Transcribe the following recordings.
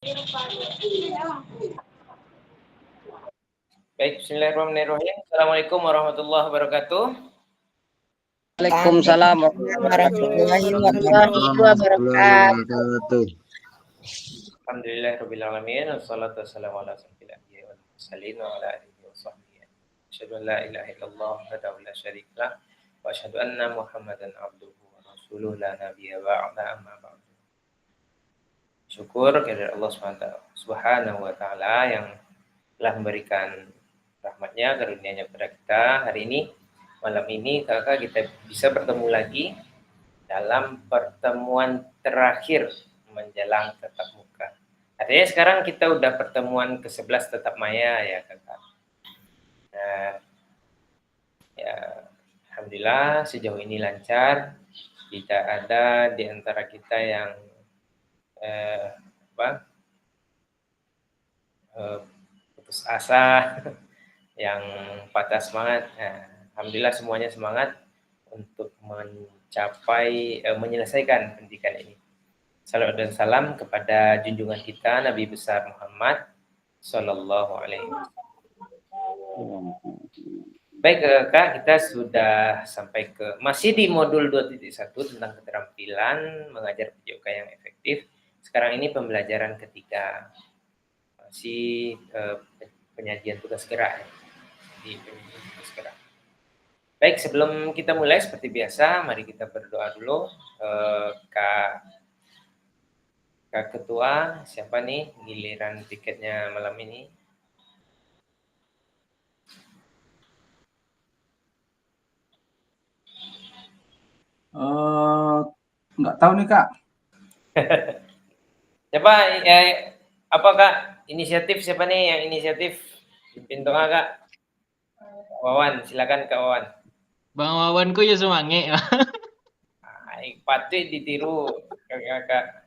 Baik, bismillahirrahmanirrahim. Assalamualaikum warahmatullahi wabarakatuh. Waalaikumsalam warahmatullahi wabarakatuh. Alhamdulillahirabbil alamin. Wassalatu wassalamu ala asyrofil anbiya'i wal mursalin wa ala alihi wa sahbihi. Asyhadu an la ilaha illallah wahdahu la syarika lah wa asyhadu anna Muhammadan abduhu wa rasuluhu la nabiyya ba'da amma ba'du. Syukur kepada Allah Subhanahu wa taala yang telah memberikan rahmatnya, karunia-Nya kepada kita hari ini. Malam ini kakak kita bisa bertemu lagi dalam pertemuan terakhir menjelang tatap muka. Artinya sekarang kita udah pertemuan ke-11 tatap maya ya kakak. Nah, ya alhamdulillah sejauh ini lancar. Tidak ada di antara kita yang putus asa, yang patah semangat. Nah, alhamdulillah semuanya semangat untuk mencapai menyelesaikan pendidikan ini. Salawat dan salam kepada junjungan kita Nabi besar Muhammad Sallallahu Alaihi Wasallam. Baik kakak, kita sudah sampai ke masih di modul 2.1 tentang keterampilan mengajar PJOK yang efektif. Sekarang ini pembelajaran ketiga, masih penyajian tugas gerak di penyajian tugas gerak. Baik, sebelum kita mulai seperti biasa, mari kita berdoa dulu. Kak Ketua, siapa nih giliran tiketnya malam ini? Nggak tahu nih Kak. Siapa? Apa Kak? Inisiatif siapa nih yang inisiatif? Pimpin tengah Kak. Wawan, silakan Kak Wawan. Bang Wawanku ya semangat. Patut ditiru kakak.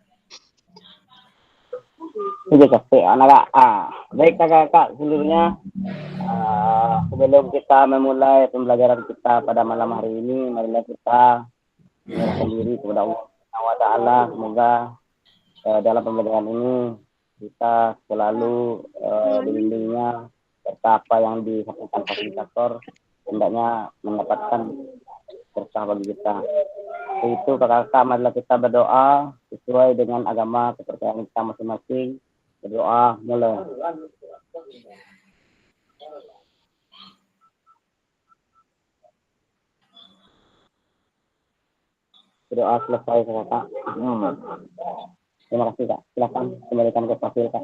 Sudah capek anak Kak. Baik kakak seluruhnya. Sebelum kita memulai pembelajaran kita pada malam hari ini, marilah kita menyerahkan diri kepada Allah Taala. Semoga dalam pembelajaran ini kita selalu dibimbingnya serta apa yang disampaikan fasilitator hendaknya mendapatkan berkah bagi kita. Itu kakak, marilah kita berdoa sesuai dengan agama kepercayaan kita masing-masing. Berdoa mulai. Berdoa selesai kakak. Terima kasih Kak. Silakan kembalikan ke Fasil Kak.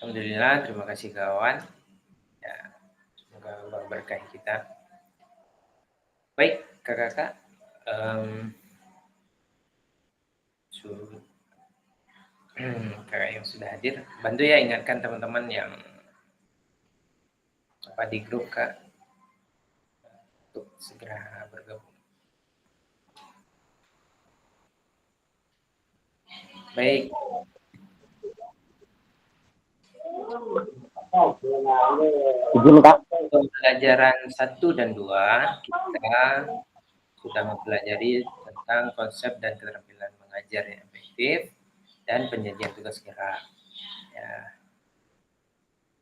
Alhamdulillah, terima kasih kawan. Ya, semoga Allah berkahi kita. Baik, kakak. Kakak yang sudah hadir, bantu ya ingatkan teman-teman yang di grup Kak untuk segera bergabung. Baik. Izin Kak. Pembelajaran 1 dan 2 kita sudah mempelajari tentang konsep dan keterampilan mengajar yang efektif dan penyajian tugas gerak. Ya.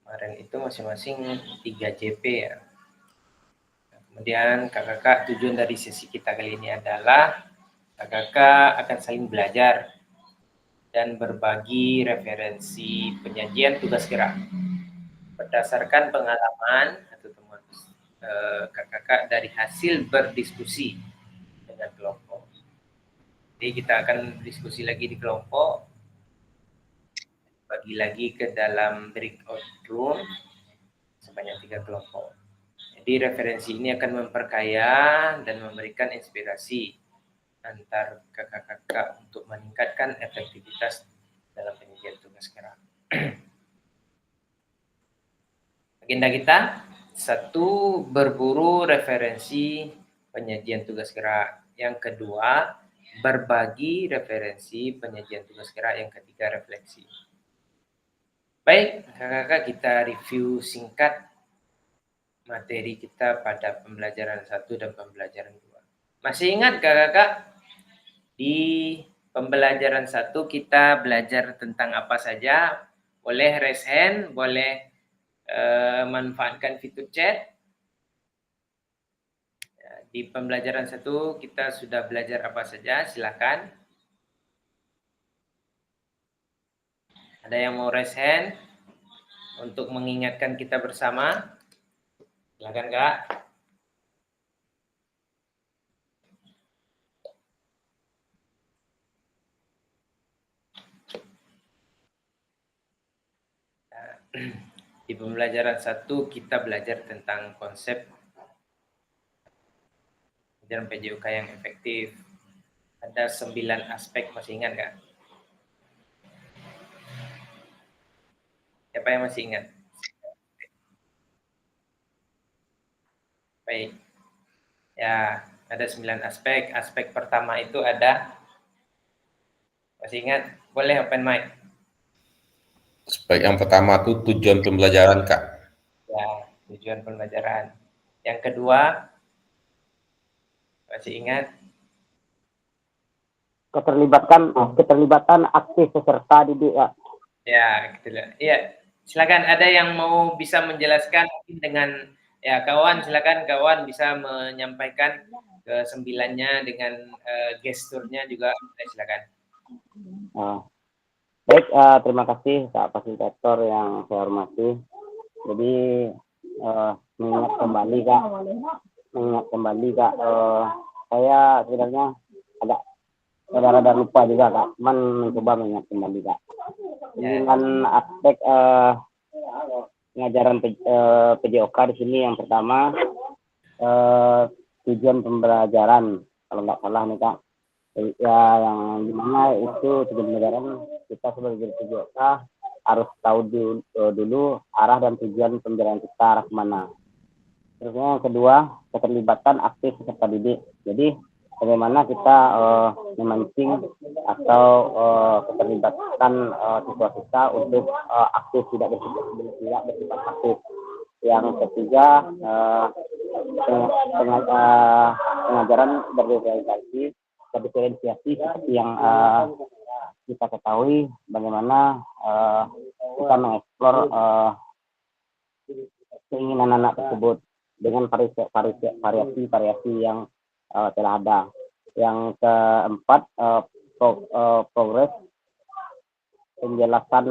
Kemarin itu masing-masing 3 JP ya. Kemudian kakak tujuan dari sesi kita kali ini adalah kakak akan saling belajar dan berbagi referensi penyajian tugas gerak berdasarkan pengalaman atau temuan kakak dari hasil berdiskusi dengan kelompok. Jadi kita akan diskusi lagi di kelompok, bagi lagi ke dalam breakout room sebanyak 3 kelompok. Jadi referensi ini akan memperkaya dan memberikan inspirasi antar kakak-kakak untuk meningkatkan efektivitas dalam penyajian tugas gerak. Agenda kita, 1, berburu referensi penyajian tugas gerak. Yang kedua, berbagi referensi penyajian tugas gerak. Yang ketiga, refleksi. Baik, kakak-kakak, kita review singkat materi kita pada pembelajaran 1 dan pembelajaran 2. Masih ingat kakak-kakak di pembelajaran 1 kita belajar tentang apa saja, boleh raise hand, boleh manfaatkan fitur chat. Di pembelajaran 1 kita sudah belajar apa saja, silakan. Ada yang mau raise hand untuk mengingatkan kita bersama? Silakan Kak. Di pembelajaran 1 kita belajar tentang konsep pelajaran PJOK yang efektif. Ada 9 aspek, masih ingat Kak? Siapa yang masih ingat? Baik. Ya, ada 9 aspek. Aspek pertama itu ada, masih ingat? Boleh open mic. Aspek yang pertama itu tujuan pembelajaran, Kak. Ya, tujuan pembelajaran. Yang kedua, masih ingat? Keterlibatan aktif peserta didik ya. Ya, gitu. Iya, silakan. Ada yang mau bisa menjelaskan mungkin dengan ya kawan, silakan kawan bisa menyampaikan ke 9-nya dengan gesturnya juga, silakan. Baik, terima kasih Pak Fasilitator yang saya hormati. Jadi mengingat kembali Kak, saya sebenarnya agak rada lupa juga Kak, cuman mencoba mengingat kembali Kak. Dengan aspek pengajaran PJOK di sini yang pertama tujuan pembelajaran, kalau nggak salah nih Kak, ya yang dimana itu tujuan pembelajaran kita sebagai PJOK harus tahu dulu arah dan tujuan pembelajaran kita arah kemana. Terus yang kedua, keterlibatan aktif peserta didik. Jadi bagaimana kita memancing atau keterlibatan siswa kita untuk aktif, tidak bersifat pasif. Yang ketiga, pengajaran berdiferensiasi seperti yang kita ketahui bagaimana kita mengeksplor keinginan anak tersebut dengan variasi yang telah ada. Yang keempat, progres penjelasan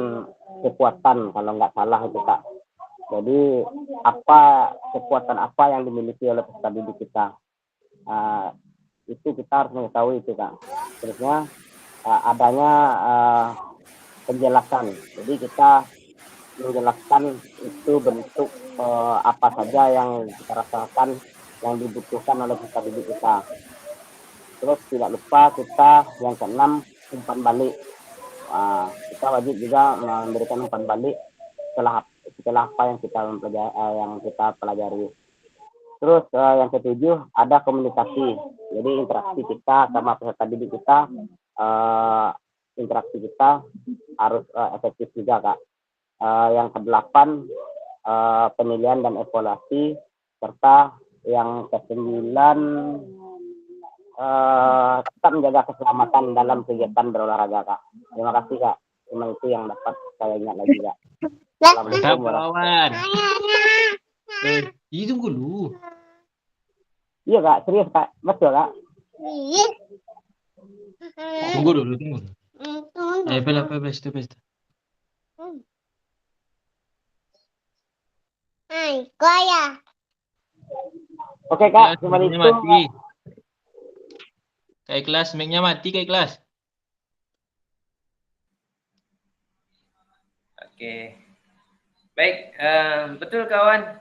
kekuatan, kalau nggak salah itu Kak. Jadi kekuatan apa yang dimiliki oleh peserta didik kita, itu kita harus mengetahui itu Kak. Terusnya adanya penjelasan. Jadi kita menjelaskan itu bentuk apa saja yang kita rasakan yang dibutuhkan oleh peserta didik kita. Terus tidak lupa kita yang keenam, umpan balik. Kita wajib juga memberikan umpan balik setelah apa yang kita pelajari. Terus yang ketujuh ada komunikasi. Jadi interaksi kita sama peserta didik kita, interaksi kita harus efektif juga Kak. Yang kedelapan penilaian dan evaluasi, serta yang kesembilan tetap menjaga keselamatan dalam kegiatan berolahraga Kak. Terima kasih Kak. Cuma itu yang dapat saya ingat lagi Kak. Mantap kawan. Tunggu dulu. Iya Kak, serius Kak, betul Kak. Tunggu dulu. Ayo bela situ. Oke Kak, cuma itu. Mati. Kayak kelas, mic-nya mati kayak kelas. Oke. Baik, betul kawan.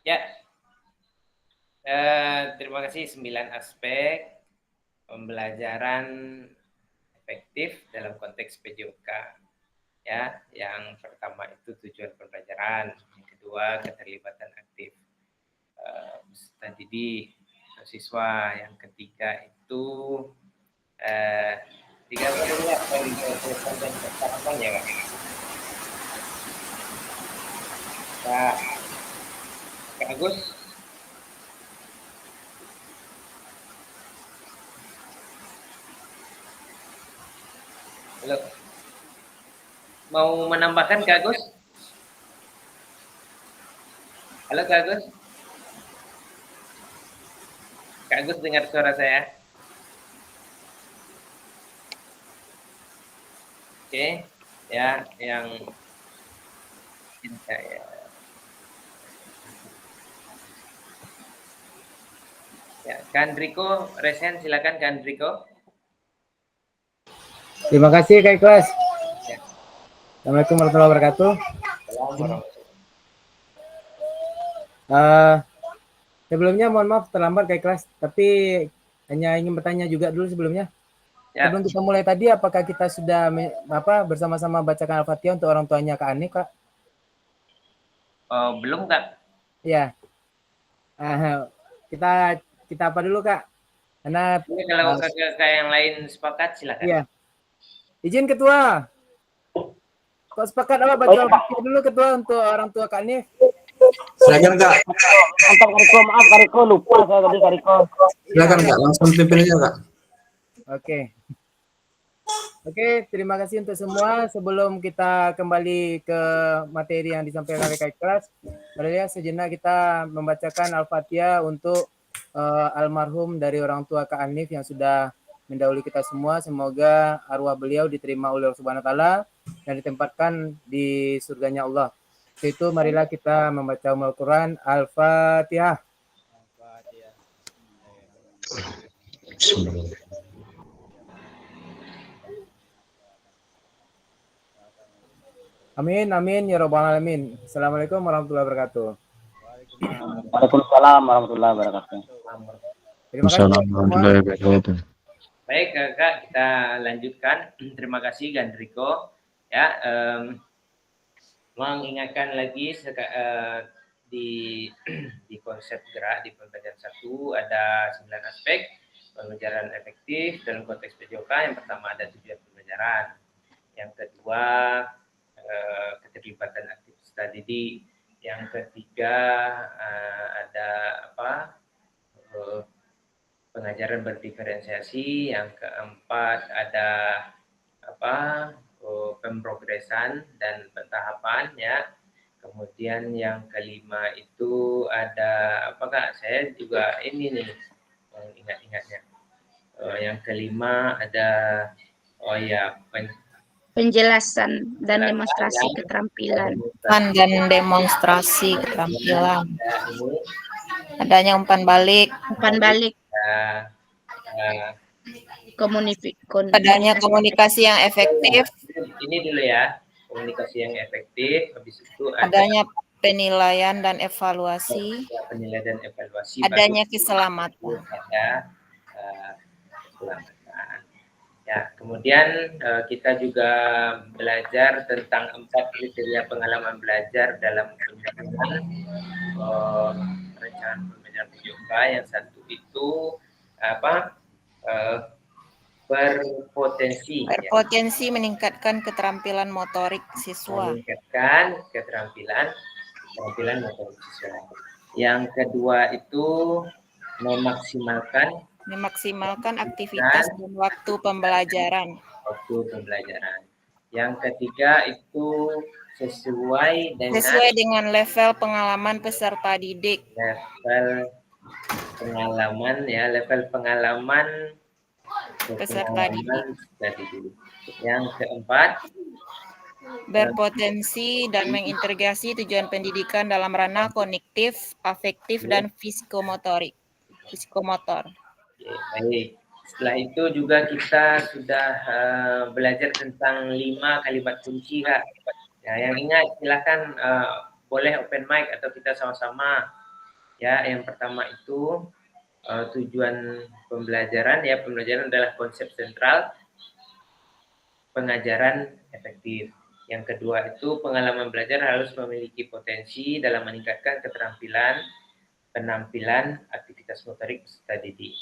Ya. Terima kasih 9 aspek pembelajaran efektif dalam konteks PJOK. Ya, yang pertama itu tujuan pembelajaran, yang kedua keterlibatan aktif peserta didik siswa, yang ketiga itu tiga ya dan ya Kak Agus. Halo. Mau menambahkan Kak Agus? Halo Kak Agus. Kak Agus dengar suara saya? Oke, ya, yang ya, Kan Riko, Resen, silakan Kan Riko. Terima kasih Kak Ikhlas. Ya. Assalamualaikum warahmatullahi wabarakatuh. Sebelumnya mohon maaf terlambat Kak Ikhlas, tapi hanya ingin bertanya juga dulu sebelumnya. Ya. Sebelum kita mulai tadi, apakah kita sudah bersama-sama bacakan Al-Fatihah untuk orang tuanya Kak Anif, Kak? Belum Kak. Ya. Kita apa dulu Kak? Karena kalau kakak yang lain sepakat silakan. Iya. Izin Ketua. Kok sepakat apa baca Al-Fatihah dulu Ketua untuk orang tua Kak Anif? Silakan Kak. Mantap Kak Riko, maaf Kak Riko, lupa saya tadi Kak Riko. Silakan Kak, langsung pimpin aja Kak. Oke, terima kasih untuk semua. Sebelum kita kembali ke materi yang disampaikan oleh Kak Ikhlas, marilah sejenak kita membacakan Al-Fatihah untuk almarhum dari orang tua Kak Anif yang sudah mendahului kita semua. Semoga arwah beliau diterima oleh Allah Subhanahu wa taala dan ditempatkan di surganya Allah. Itu marilah kita membaca Al-Quran. Al-Fatihah. Amin, amin, ya rabbal alamin. Assalamualaikum warahmatullahi wabarakatuh. Waalaikumsalam warahmatullahi wabarakatuh. Terima kasih. Baik Kak, kita lanjutkan. Terima kasih Gandriko. Ya, mengingatkan lagi di konsep gerak di pembelajaran 1 ada 9 aspek pembelajaran efektif dalam konteks PJOK. Yang pertama ada tujuan pembelajaran. Yang kedua keterlibatan aktivitas didik. Yang ketiga ada pengajaran berdiferensiasi. Yang keempat ada pemprogresan dan pentahapan ya. Kemudian yang kelima itu ada Kak? Saya juga ini nih ingat-ingatnya. Yang kelima ada penjelasan dan demonstrasi keterampilan. Dan demonstrasi keterampilan. Adanya umpan balik. Adanya komunikasi yang efektif. Ini dulu ya, komunikasi yang efektif. Habis itu adanya penilaian dan evaluasi. Penilaian dan evaluasi. Adanya keselamatan. Keselamatan. Ya, kemudian kita juga belajar tentang 4 kriteria pengalaman belajar dalam perencanaan pembelajaran PJOK. Yang satu itu berpotensi. Berpotensi meningkatkan keterampilan motorik siswa. Meningkatkan keterampilan motorik siswa. Yang kedua itu memaksimalkan aktivitas dan waktu pembelajaran. Yang ketiga itu sesuai dengan level pengalaman peserta didik. Level pengalaman peserta didik. Yang keempat berpotensi dan mengintegrasi tujuan pendidikan dalam ranah kognitif, afektif, dan psikomotor. Baik. Setelah itu juga kita sudah belajar tentang 5 kalimat kunci Kak. Ya, yang ingat silakan boleh open mic atau kita sama-sama. Ya, yang pertama itu tujuan pembelajaran. Ya, pembelajaran adalah konsep sentral pengajaran efektif. Yang kedua itu pengalaman belajar harus memiliki potensi dalam meningkatkan keterampilan, penampilan, aktivitas motorik peserta didik.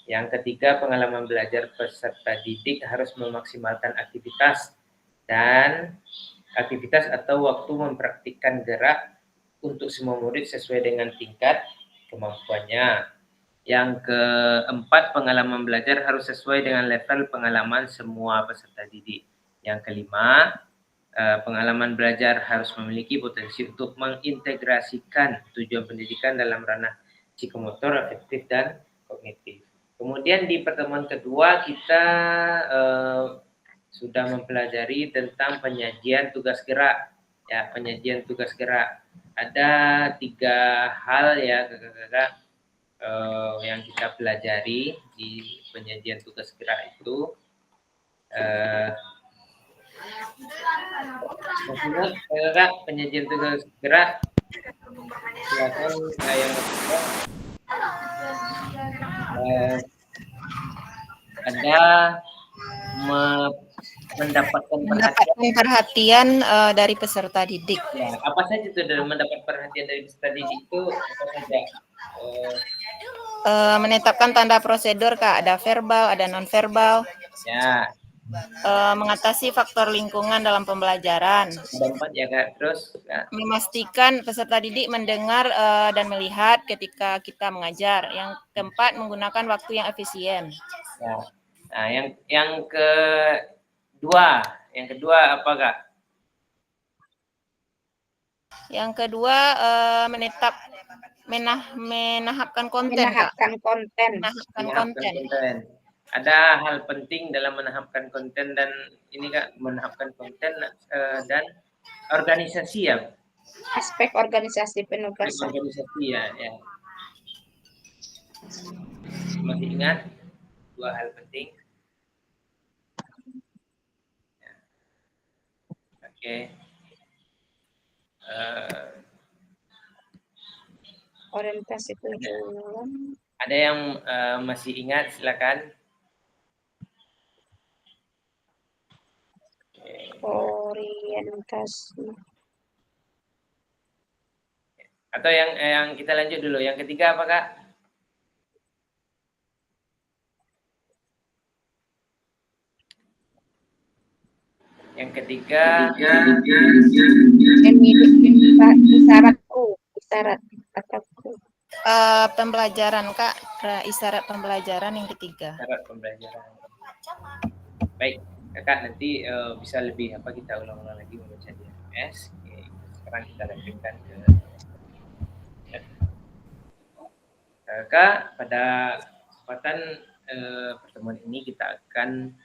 Yang ketiga, pengalaman belajar peserta didik harus memaksimalkan aktivitas atau waktu mempraktikkan gerak untuk semua murid sesuai dengan tingkat kemampuannya. Yang keempat, pengalaman belajar harus sesuai dengan level pengalaman semua peserta didik. Yang kelima, pengalaman belajar harus memiliki potensi untuk mengintegrasikan tujuan pendidikan dalam ranah psikomotor, afektif, dan kognitif. Kemudian di pertemuan kedua kita sudah mempelajari tentang penyajian tugas gerak. Ya, penyajian tugas gerak. Ada 3 hal ya kakak-kakak yang kita pelajari di penyajian tugas gerak itu. Kakak penyajian tugas gerak. Silakan yang ada mendapatkan perhatian dari peserta didik. Ya, apa saja itu dalam mendapat perhatian dari peserta didik itu apa saja? Menetapkan tanda prosedur, Kak. Ada verbal, ada non-verbal. Ya. Mengatasi faktor lingkungan dalam pembelajaran. Ada 4 ya, Kak. Terus, Kak. Memastikan peserta didik mendengar dan melihat ketika kita mengajar. Yang keempat, menggunakan waktu yang efisien. Ya. Nah, yang kedua apa, Kak? Yang kedua, menahapkan konten, Kak. Menahapkan konten. Menahapkan konten. Ada hal penting dalam menahapkan konten dan ini Kak, menahapkan konten dan organisasi ya. Aspek organisasi penugasan. Organisasi ya. Masih ingat 2 hal penting? Ya. Oke. Orientasi tujuan. Ada yang masih ingat silakan. Orientasi. Atau yang kita lanjut dulu. Yang ketiga apa, Kak? Yang ketiga isyarat atau pembelajaran, Kak. Isyarat pembelajaran yang ketiga. Isyarat pembelajaran. Baik, Kakak nanti bisa lebih kita ulang-ulang lagi membaca di SMS. Oke, sekarang kita lanjutkan ke Kakak. Pada kesempatan pertemuan ini kita akan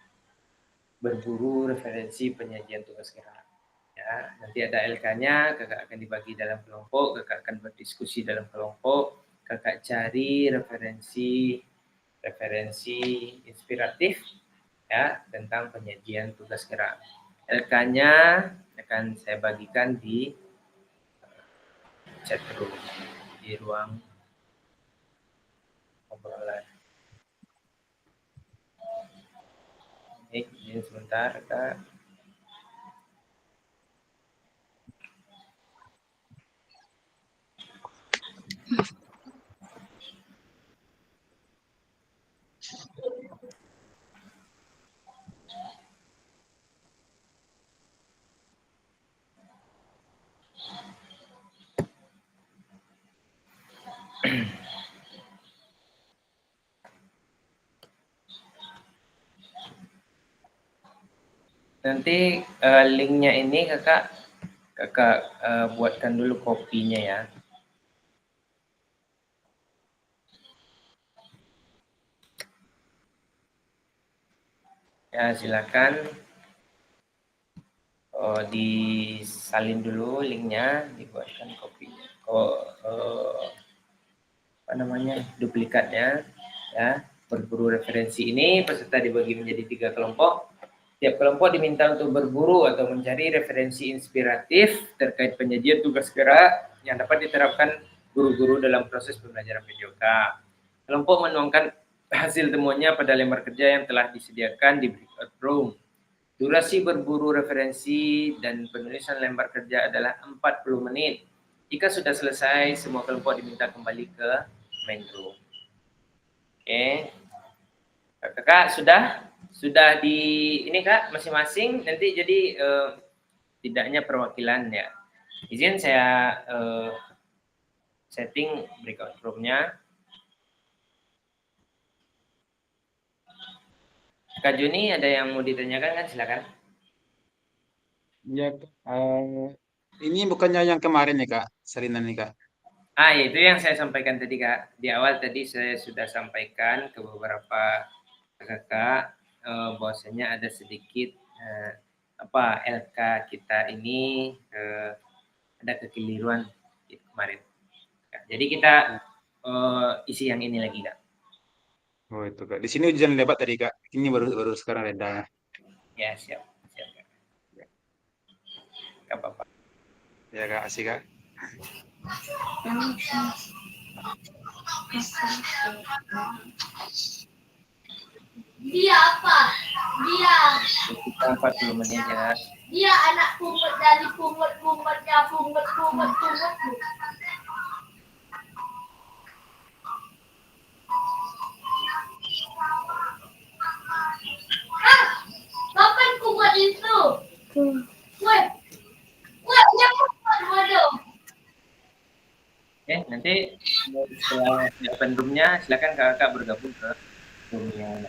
berburu referensi penyajian tugas gerak. Ya, nanti ada LK-nya, Kakak akan dibagi dalam kelompok, Kakak akan berdiskusi dalam kelompok, Kakak cari referensi inspiratif ya tentang penyajian tugas gerak. LK-nya akan saya bagikan di chat room di ruang obrolan. Ini sebentar, Kak. Nanti linknya ini kakak buatkan dulu kopinya ya. Ya silakan disalin dulu linknya, dibuatkan kopinya. Duplikatnya ya. Berburu referensi ini peserta dibagi menjadi 3 kelompok. Tiap kelompok diminta untuk berburu atau mencari referensi inspiratif terkait penyajian tugas gerak yang dapat diterapkan guru-guru dalam proses pembelajaran PJOK. Kelompok menuangkan hasil temuannya pada lembar kerja yang telah disediakan di breakout room. Durasi berburu referensi dan penulisan lembar kerja adalah 40 menit. Jika sudah selesai, semua kelompok diminta kembali ke main room. Oke. Kakak sudah di ini Kak masing-masing nanti jadi tidaknya perwakilan ya. Izin saya setting breakout room-nya. Kak Juni ada yang mau ditanyakan kan silakan. Ya, ini bukannya yang kemarin ya Kak, salinan nih Kak. Ya itu yang saya sampaikan tadi Kak. Di awal tadi saya sudah sampaikan ke beberapa kakak bahwasanya ada sedikit LK kita ini ada kekeliruan kemarin. Jadi kita isi yang ini lagi Kak. Oh itu Kak. Di sini hujan lebat tadi Kak. Ini baru sekarang reda. Ya siap Kak. Gak apa-apa. Ya Kak, asik Kak. Dia apa? Dia. Kita 40 menit ya. Dia anak pungut dari pungut-pungutnya pungut. Kapan ku buat itu? Weh, dia buat bodoh. Oke, nanti setelah open room-nya silakan kakak bergabung ke room-nya.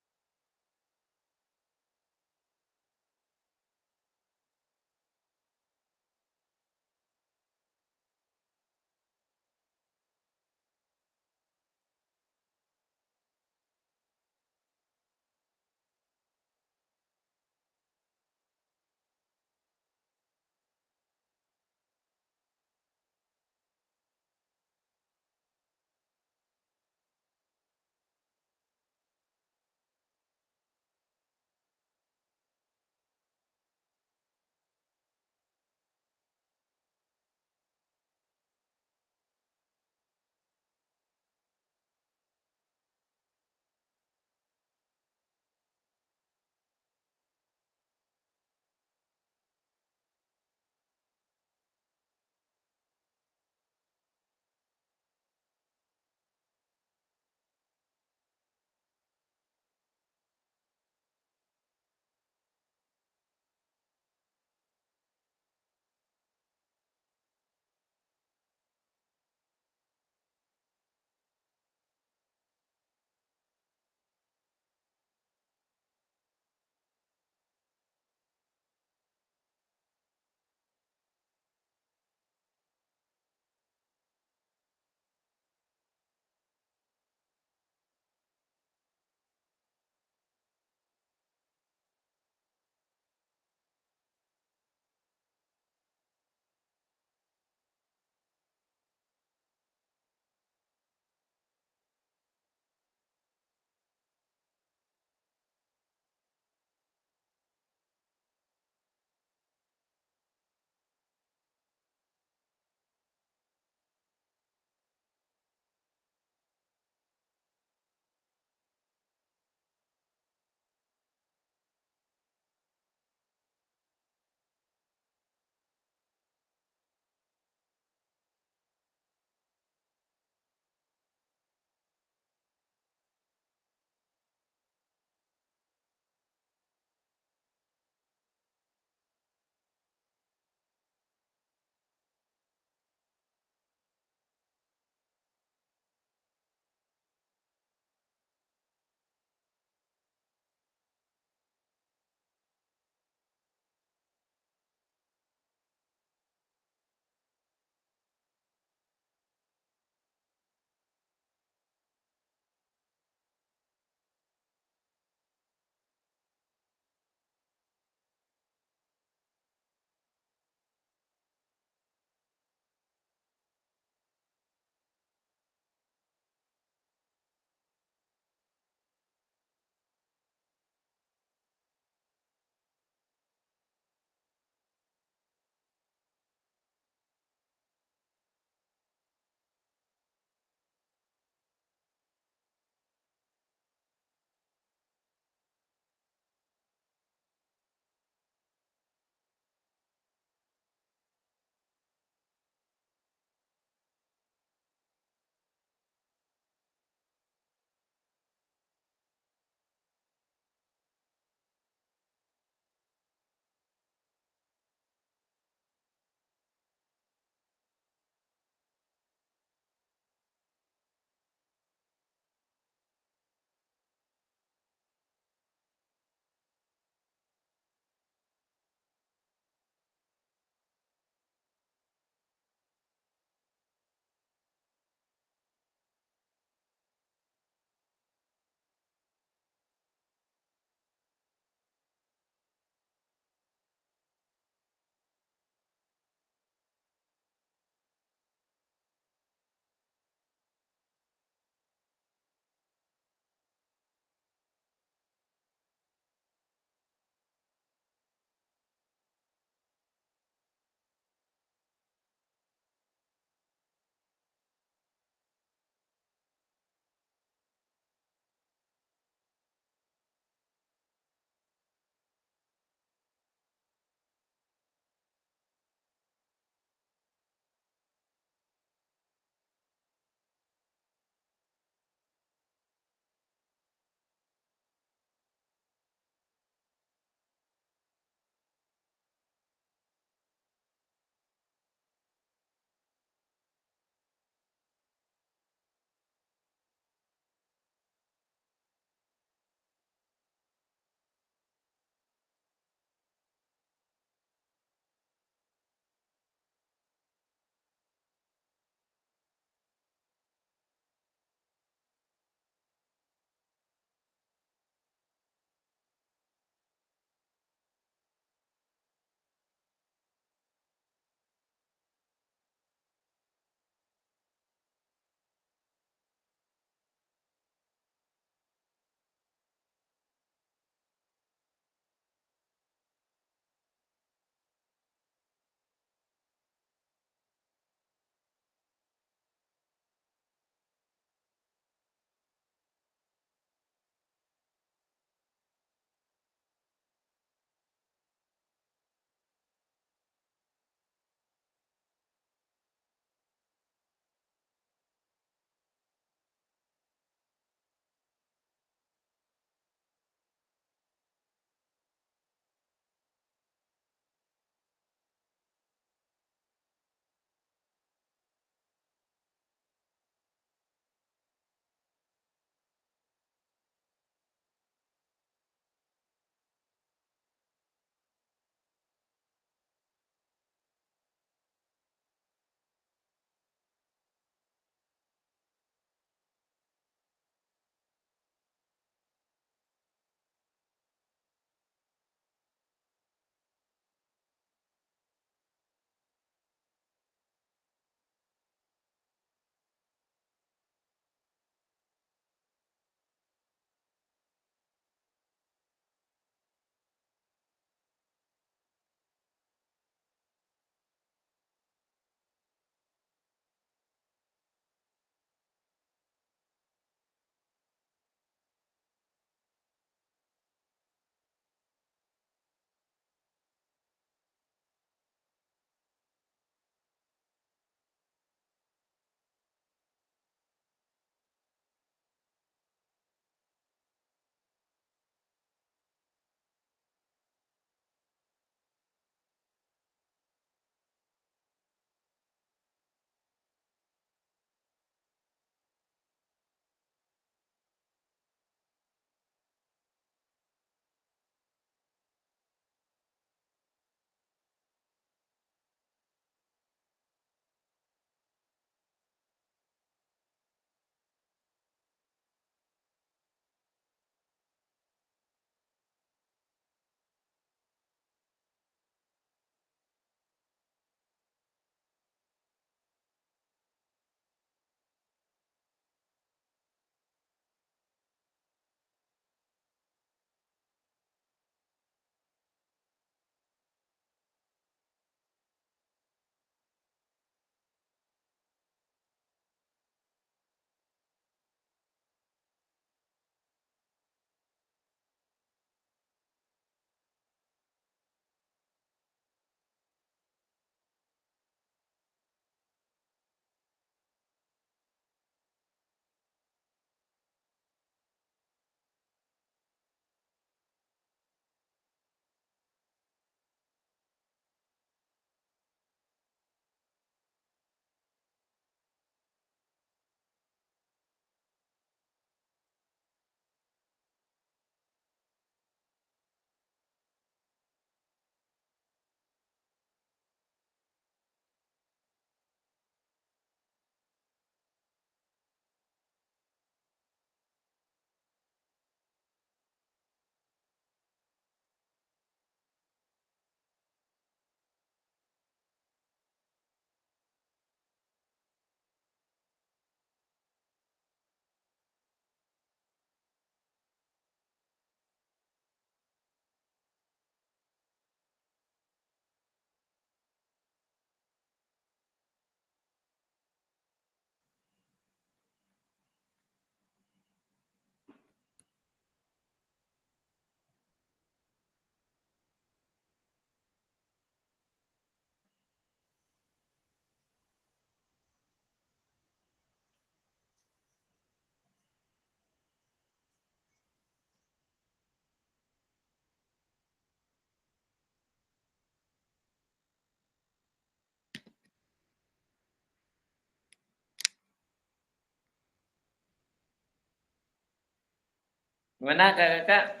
Gimana kakak?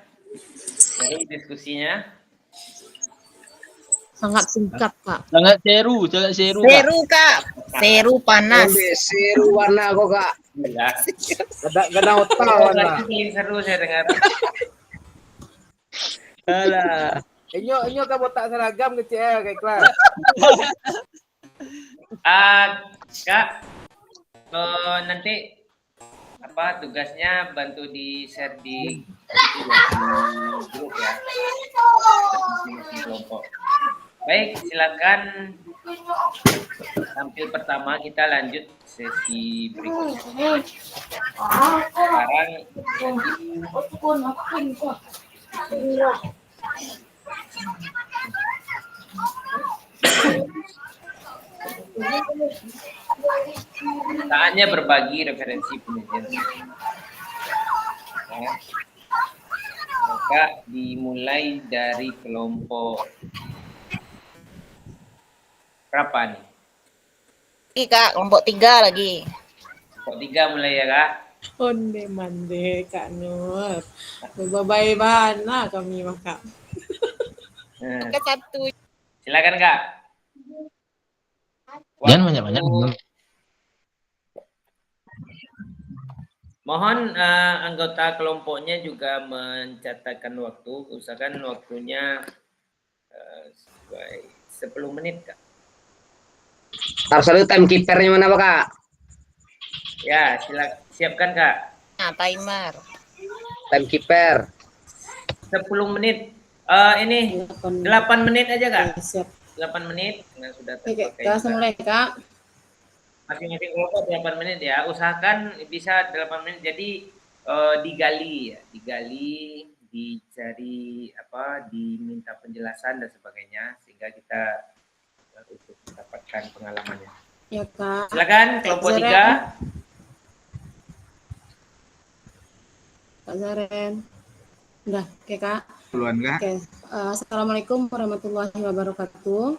Seru diskusinya? Sangat singkat, Kak. Sangat seru, Kak. Seru, Kak. Seru panas. Seru warna kok kak. Ya. Gak ada otak warna. Paling seru saya dengar. Alah. Enyo kan botak seragam kecil kayak kelas. Kak, nanti apa tugasnya bantu di share di grup ya. Di kelompok. Baik, silakan tampil pertama, kita lanjut sesi berikutnya. Sekarang saatnya berbagi referensi penelitian. Ya. Maka dimulai dari kelompok berapa nih? Ih, Kak, kelompok 3 lagi. Kelompok 3 mulai ya, Kak. Onde mande Kak Nur. Berbay bana kami maka. Ke satu. Silakan, Kak. Jangan banyak-banyak. Mohon anggota kelompoknya juga mencatatkan waktu, usahakan waktunya 10 menit, Kak. Harus ada timekeepernya mana Pak Kak? Ya, siapkan, Kak. Nah, timer. Timekeeper. 10 menit. Ini 8 menit aja, Kak. Siap. 8 menit. Nah, sudah Oke, terpakai. kita mulai Kak. Masing-masing kelompok 8 menit ya. Usahakan bisa 8 menit. Jadi digali ya, digali, dicari apa, diminta penjelasan dan sebagainya sehingga kita untuk mendapatkan pengalamannya. Ya Kak. Silakan kelompok 3. Kak Zaren. Udah, oke Kak. Duluan Kak. Oke. Assalamualaikum warahmatullahi wabarakatuh.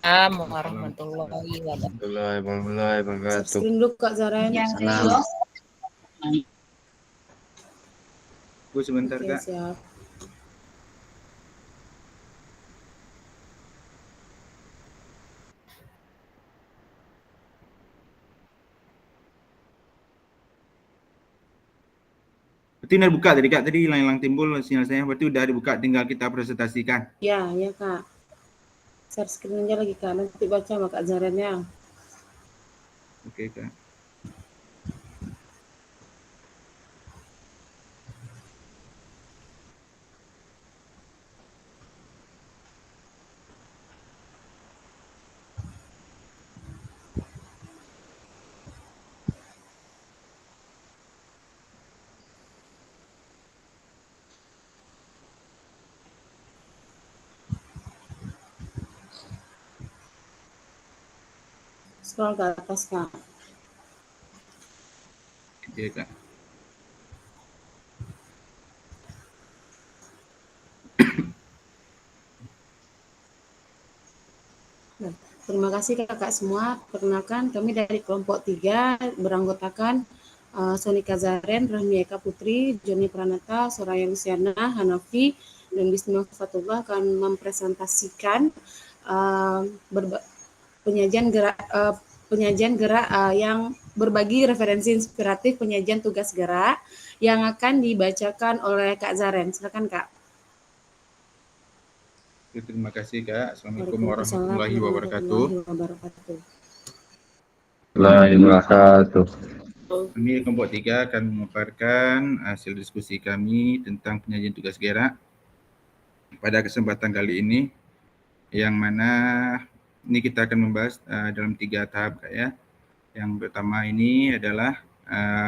Warahmatullahi wabarakatuh. Screen dulu Kak Zaren. Salam. Bu sebentar Oke, Kak. siap. Berarti udah buka tadi Kak, tadi hilang timbul sinyal saya, berarti udah dibuka, tinggal kita presentasikan. Ya Kak. Share screen aja lagi Kak. Nanti baca sama Kak Zaren ya. Oke Kak. Scroll ke atas Kak. Oke Kak. Nah, terima kasih kakak semua. Perkenalkan kami dari kelompok 3 beranggotakan Sonika Zaren, Rahmi Eka Putri, Joni Pranata, Soraya Luciana, Hanafi, dan Bismillah Fatullah akan mempresentasikan penyajian gerak yang berbagi referensi inspiratif penyajian tugas gerak yang akan dibacakan oleh Kak Zaren. Silakan Kak. Terima kasih Kak. Assalamualaikum Waalaikumsalam warahmatullahi wabarakatuh. Kami kelompok 3 akan memaparkan hasil diskusi kami tentang penyajian tugas gerak pada kesempatan kali ini, yang mana ini kita akan membahas dalam 3 tahap Kak ya. Yang pertama ini adalah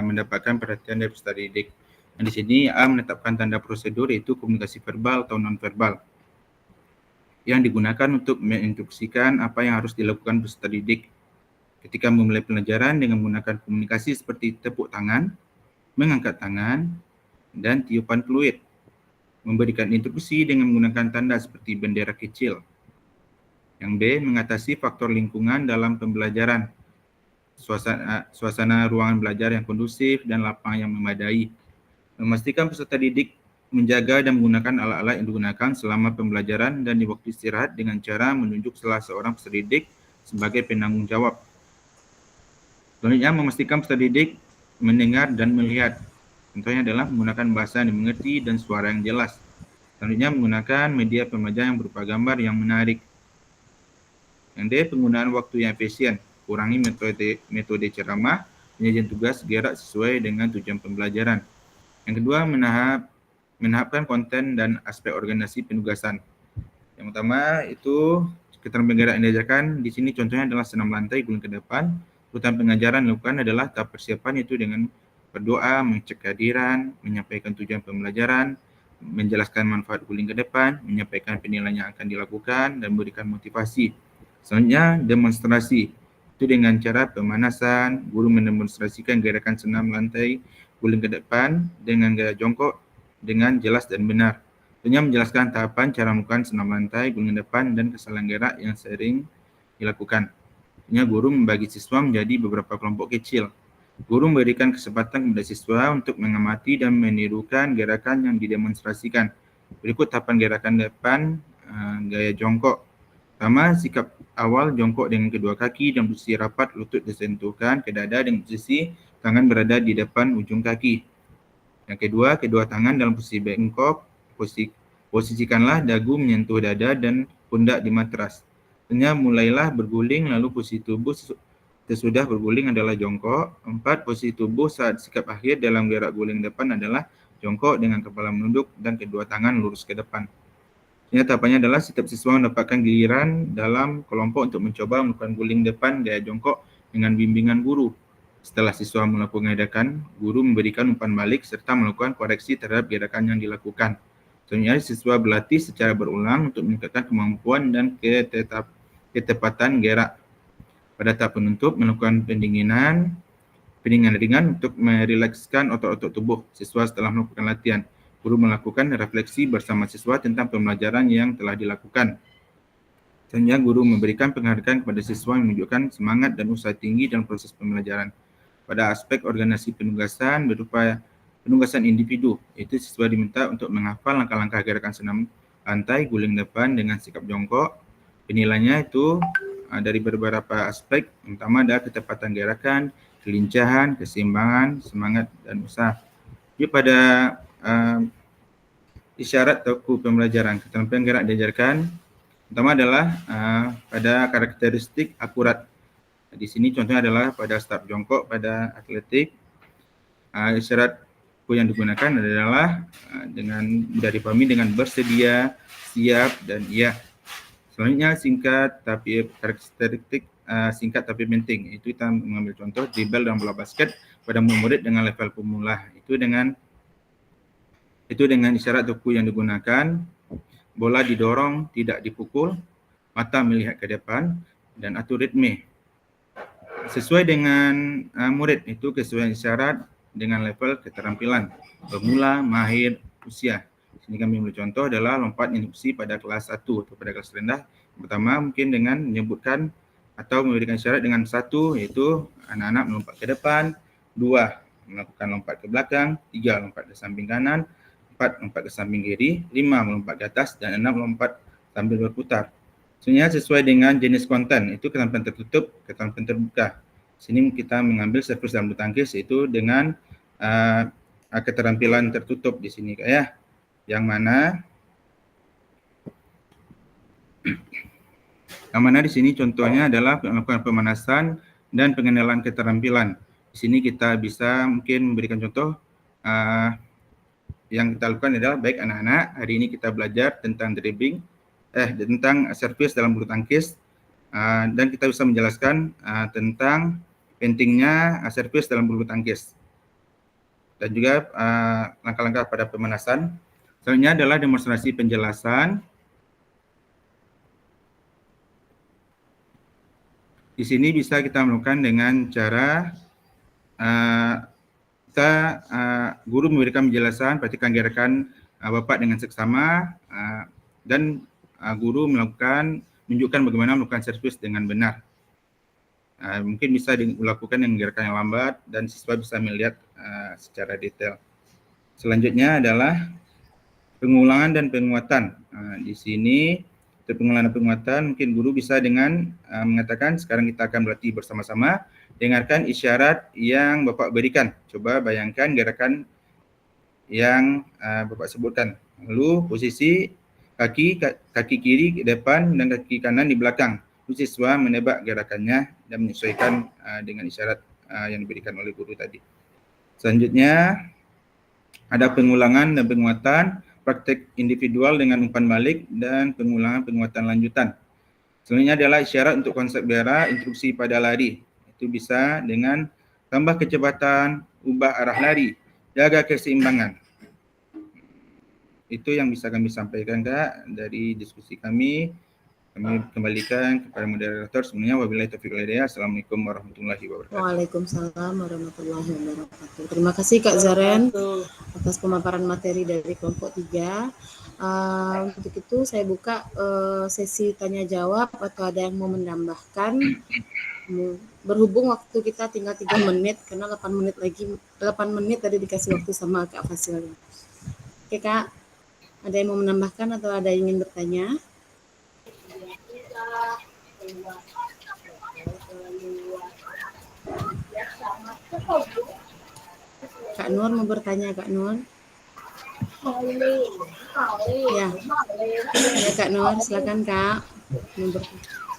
mendapatkan perhatian dari peserta didik. Dan di sini A menetapkan tanda prosedur yaitu komunikasi verbal atau non verbal yang digunakan untuk menginstruksikan apa yang harus dilakukan peserta didik ketika memulai pelajaran dengan menggunakan komunikasi seperti tepuk tangan, mengangkat tangan, dan tiupan fluid. Memberikan instruksi dengan menggunakan tanda seperti bendera kecil. Yang B, mengatasi faktor lingkungan dalam pembelajaran. suasana ruangan belajar yang kondusif dan lapang yang memadai. Memastikan peserta didik menjaga dan menggunakan alat-alat yang digunakan selama pembelajaran dan di waktu istirahat dengan cara menunjuk salah seorang peserta didik sebagai penanggung jawab. Selanjutnya, memastikan peserta didik mendengar dan melihat. Contohnya adalah menggunakan bahasa yang dimengerti dan suara yang jelas. Selanjutnya, menggunakan media pembelajaran yang berupa gambar yang menarik. Yang D, penggunaan waktu yang efisien. Kurangi metode ceramah, penyajian tugas gerak sesuai dengan tujuan pembelajaran. Yang kedua, menahapkan konten dan aspek organisasi penugasan. Yang pertama itu keterampilan gerak yang diajarkan di sini contohnya adalah senam lantai guling ke depan. Rutan pengajaran dilakukan adalah tahap persiapan itu dengan berdoa, mengecek kehadiran, menyampaikan tujuan pembelajaran, menjelaskan manfaat guling ke depan, menyampaikan penilaian yang akan dilakukan dan memberikan motivasi. Selanjutnya demonstrasi. Itu dengan cara pemanasan, guru mendemonstrasikan gerakan senam lantai guling ke depan dengan gaya jongkok dengan jelas dan benar. Tentunya menjelaskan tahapan cara melakukan senam lantai guling ke depan dan kesalahan gerak yang sering dilakukan. Tentunya guru membagi siswa menjadi beberapa kelompok kecil. Guru memberikan kesempatan kepada siswa untuk mengamati dan menirukan gerakan yang didemonstrasikan. Berikut tahapan gerakan depan gaya jongkok. Pertama, sikap awal jongkok dengan kedua kaki dan posisi rapat, lutut disentuhkan ke dada dengan posisi tangan berada di depan ujung kaki. Yang kedua, kedua tangan dalam posisi bengkok, posisikanlah dagu menyentuh dada dan pundak di matras. Selanjutnya mulailah berguling, lalu posisi tubuh sesudah berguling adalah jongkok. 4, posisi tubuh saat sikap akhir dalam gerak guling depan adalah jongkok dengan kepala menunduk dan kedua tangan lurus ke depan. Tahapannya adalah setiap siswa mendapatkan giliran dalam kelompok untuk mencoba melakukan guling depan gaya jongkok dengan bimbingan guru. Setelah siswa melakukan gerakan, guru memberikan umpan balik serta melakukan koreksi terhadap gerakan yang dilakukan. Selanjutnya, siswa berlatih secara berulang untuk meningkatkan kemampuan dan ketepatan gerak. Pada tahap penutup, melakukan pendinginan ringan untuk merilekskan otot-otot tubuh siswa setelah melakukan latihan. Guru melakukan refleksi bersama siswa tentang pembelajaran yang telah dilakukan. Selanjutnya, guru memberikan penghargaan kepada siswa yang menunjukkan semangat dan usaha tinggi dalam proses pembelajaran. Pada aspek organisasi penugasan berupa penugasan individu, itu siswa diminta untuk menghafal langkah-langkah gerakan senam lantai guling depan dengan sikap jongkok. Penilaiannya itu dari beberapa aspek, pertama adalah ketepatan gerakan, kelincahan, keseimbangan, semangat, dan usaha. Jadi pada isyarat toku pembelajaran, keterampilan gerak diajarkan. Pertama adalah pada karakteristik akurat. Di sini contohnya adalah pada start jongkok pada atletik. Isyarat yang digunakan adalah dengan mudah dipahami dengan bersedia, siap, dan iya. Selanjutnya singkat tapi karakteristik singkat tapi penting. Itu kita mengambil contoh dribble dalam bola basket pada murid dengan level pemula. Itu dengan isyarat toku yang digunakan, bola didorong, tidak dipukul, mata melihat ke depan, dan atur ritme. Sesuai dengan murid, itu kesesuaian isyarat dengan level keterampilan, pemula, mahir, usia. Sini kami ambil contoh adalah lompat induksi pada kelas 1 atau pada kelas rendah. Pertama mungkin dengan menyebutkan atau memberikan isyarat dengan 1, yaitu anak-anak melompat ke depan, 2 melakukan lompat ke belakang, 3 lompat ke samping kanan, 4 lompat ke samping kiri, 5 melompat ke atas, dan 6 melompat sambil berputar. Sebenarnya sesuai dengan jenis konten, itu keterampilan tertutup, keterampilan terbuka. Sini kita mengambil servis dalam bulu tangkis, itu dengan keterampilan tertutup di sini, ya. Yang mana di sini contohnya adalah melakukan pemanasan dan pengenalan keterampilan. Di sini kita bisa mungkin memberikan contoh yang kita lakukan adalah baik anak-anak, hari ini kita belajar tentang dribbling, tentang servis dalam bulu tangkis, dan kita bisa menjelaskan tentang pentingnya servis dalam bulu tangkis. Dan juga langkah-langkah pada pemanasan. Selanjutnya adalah demonstrasi penjelasan. Di sini bisa kita melakukan dengan cara guru memberikan penjelasan, perhatikan gerakan Bapak dengan seksama, dan guru menunjukkan bagaimana melakukan servis dengan benar. mungkin bisa dilakukan dengan gerakan yang lambat dan siswa bisa melihat secara detail. Selanjutnya adalah pengulangan dan penguatan. Di sini untuk pengulangan dan penguatan mungkin guru bisa dengan mengatakan sekarang kita akan berlatih bersama-sama, dengarkan isyarat yang Bapak berikan. Coba bayangkan gerakan yang Bapak sebutkan. Lalu posisi kaki kiri ke depan dan kaki kanan di belakang. Siswa menebak gerakannya dan menyesuaikan dengan isyarat yang diberikan oleh guru tadi. Selanjutnya ada pengulangan dan penguatan, praktek individual dengan umpan balik, dan pengulangan penguatan lanjutan. Selanjutnya adalah isyarat untuk konsep BERA, instruksi pada lari. Itu bisa dengan tambah kecepatan, ubah arah lari, jaga keseimbangan. Itu yang bisa kami sampaikan, Kak, dari diskusi kami. Kami kembalikan kepada moderator. Semuanya wabillahi taufiq wal hidayah. Assalamualaikum warahmatullahi wabarakatuh. Waalaikumsalam warahmatullahi wabarakatuh. Terima kasih Kak Zaren atas pemaparan materi dari kelompok 3. Untuk itu saya buka sesi tanya jawab atau ada yang mau menambahkan. Berhubung waktu kita tinggal 3 menit karena 8 menit tadi dikasih waktu sama Kak Fasil. Oke Kak, ada yang mau menambahkan atau ada yang ingin bertanya? Kak Nur mau bertanya, Kak Nur? Ya, Kak Nur, silakan Kak.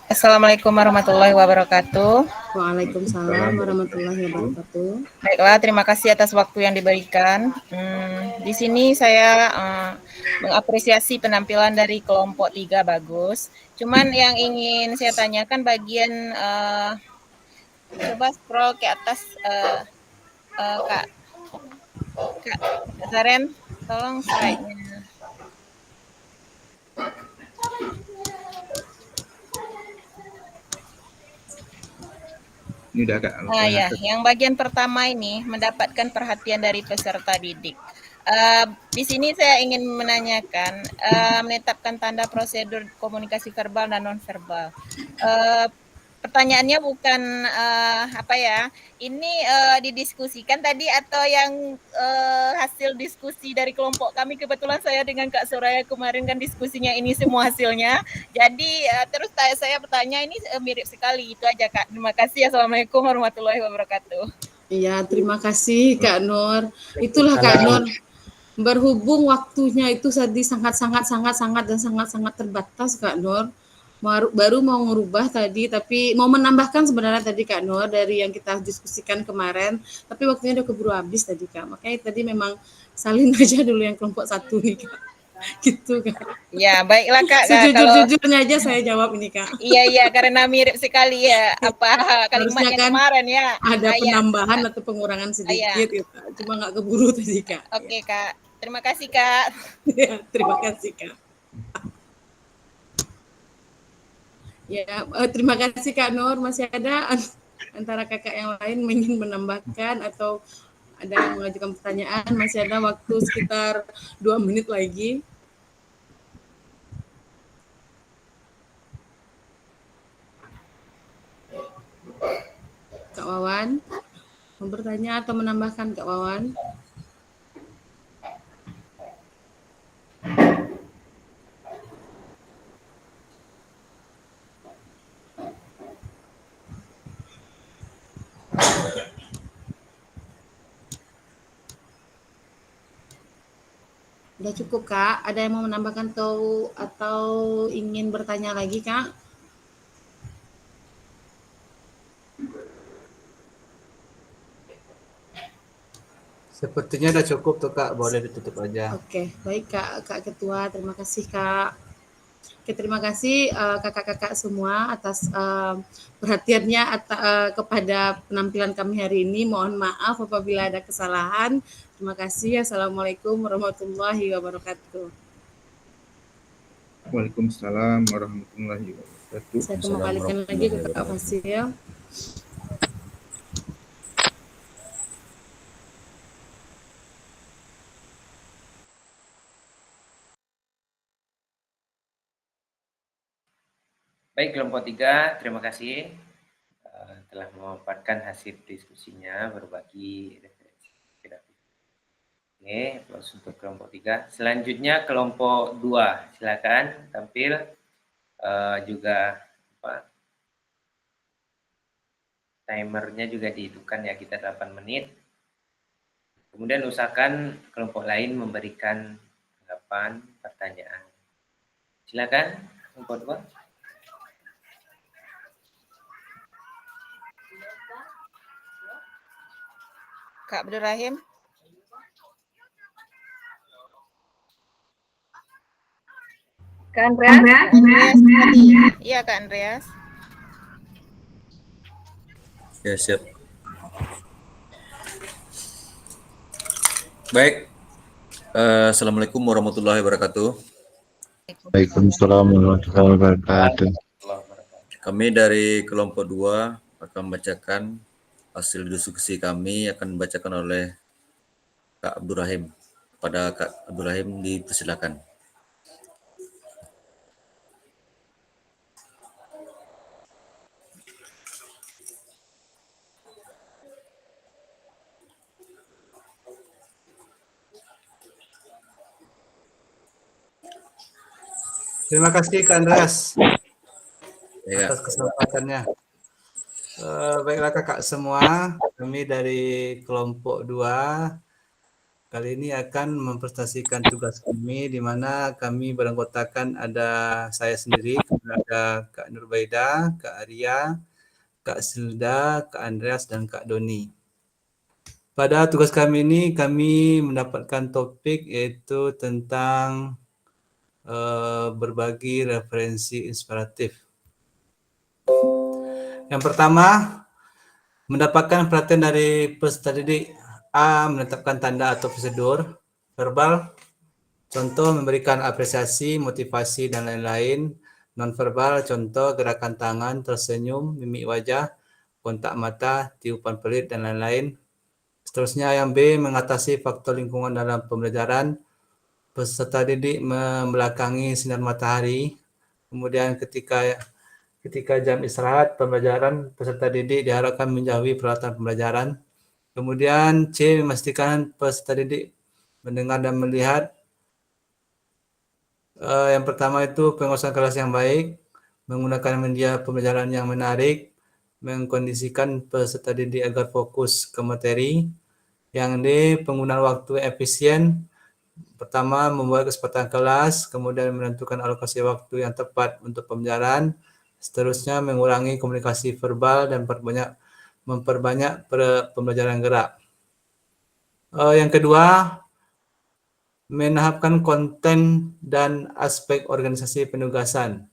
Assalamualaikum warahmatullahi wabarakatuh. Waalaikumsalam warahmatullahi wabarakatuh. Baiklah, terima kasih atas waktu yang diberikan. Di sini saya mengapresiasi penampilan dari kelompok 3 bagus. Cuman yang ingin saya tanyakan bagian coba scroll ke atas Kak Zaren, tolong slide-nya. Ini udah agak. Ya, yang bagian pertama ini mendapatkan perhatian dari peserta didik. Di sini saya ingin menanyakan menetapkan tanda prosedur komunikasi verbal dan non-verbal. Pertanyaannya bukan ini didiskusikan tadi atau yang hasil diskusi dari kelompok kami. Kebetulan saya dengan Kak Soraya kemarin kan diskusinya ini semua hasilnya. Jadi terus saya bertanya ini mirip sekali. Itu aja Kak. Terima kasih. Assalamualaikum warahmatullahi wabarakatuh. Iya, terima kasih Kak Nur. Itulah Kak Nur. Berhubung waktunya itu tadi sangat terbatas Kak Nur. Baru mau ngerubah tadi, tapi mau menambahkan sebenarnya tadi Kak Nur dari yang kita diskusikan kemarin, tapi waktunya udah keburu habis tadi Kak. Makanya tadi memang salin aja dulu yang kelompok 1 nih Kak. Gitu Kak. Ya, baiklah Kak. Sejujur-jujurnya aja saya jawab ini Kak. Iya, karena mirip sekali ya kalimat yang kan kemarin ya. Ada penambahan atau pengurangan sedikit gitu. Cuma nggak keburu tadi Kak. Oke Kak. Terima kasih Kak. Ya, terima kasih Kak. Ya, terima kasih Kak Nur. Masih ada antara kakak yang lain ingin menambahkan atau ada yang mengajukan pertanyaan? Masih ada waktu sekitar 2 menit lagi. Kak Wawan, mau bertanya atau menambahkan Kak Wawan? Udah cukup Kak? Ada yang mau menambahkan atau ingin bertanya lagi Kak? Sepertinya udah cukup tuh Kak, boleh ditutup aja. Oke, baik Kak Ketua, terima kasih Kak. Oke, terima kasih kakak-kakak semua atas perhatiannya kepada penampilan kami hari ini. Mohon maaf apabila ada kesalahan. Terima kasih. Assalamualaikum warahmatullahi wabarakatuh. Waalaikumsalam warahmatullahi wabarakatuh. Saya kembalikan lagi ke Kak Fasil. Baik, kelompok 3, terima kasih telah memaparkan hasil diskusinya, berbagi referensi. Oke, untuk kelompok 3. Selanjutnya kelompok 2, silakan tampil. Juga timernya juga dihitungkan ya, kita 8 menit. Kemudian usahakan kelompok lain memberikan tanggapan, pertanyaan. Silakan kelompok 2. Kak Abdul Rahim. Kak Andreas? Iya Kak Andreas. Ya, siap. Baik. Assalamualaikum warahmatullahi wabarakatuh. Waalaikumsalam warahmatullahi wabarakatuh. Kami dari kelompok 2 akan membacakan hasil diskusi kami, akan dibacakan oleh Kak Abdul Rahim. Pada Kak Abdul Rahim dipersilakan. Terima kasih Kak Andreas Ya. atas kesempatannya. Baiklah kakak semua, kami dari kelompok 2 kali ini akan mempresentasikan tugas kami, di mana kami beranggotakan ada saya sendiri, ada Kak Nurbaida, Kak Arya, Kak Silda, Kak Andreas, dan Kak Doni. Pada tugas kami ini, kami mendapatkan topik yaitu tentang berbagi referensi inspiratif. Yang pertama, mendapatkan perhatian dari peserta didik. A. Menetapkan tanda atau prosedur verbal. Contoh, memberikan apresiasi, motivasi, dan lain-lain. Non-verbal, contoh, gerakan tangan, tersenyum, mimik wajah, kontak mata, tiupan pelit, dan lain-lain. Seterusnya yang B. Mengatasi faktor lingkungan dalam pembelajaran. Peserta didik membelakangi sinar matahari. Kemudian ketika jam istirahat pembelajaran, peserta didik diharapkan menjauhi peralatan pembelajaran. Kemudian C. Memastikan peserta didik mendengar dan melihat. Yang pertama itu penguasaan kelas yang baik, menggunakan media pembelajaran yang menarik, mengkondisikan peserta didik agar fokus ke materi. Yang D. Penggunaan waktu efisien. Pertama, membuat kesempatan kelas, kemudian menentukan alokasi waktu yang tepat untuk pembelajaran. Seterusnya, mengurangi komunikasi verbal dan memperbanyak pembelajaran gerak. Yang kedua, menahapkan konten dan aspek organisasi penugasan.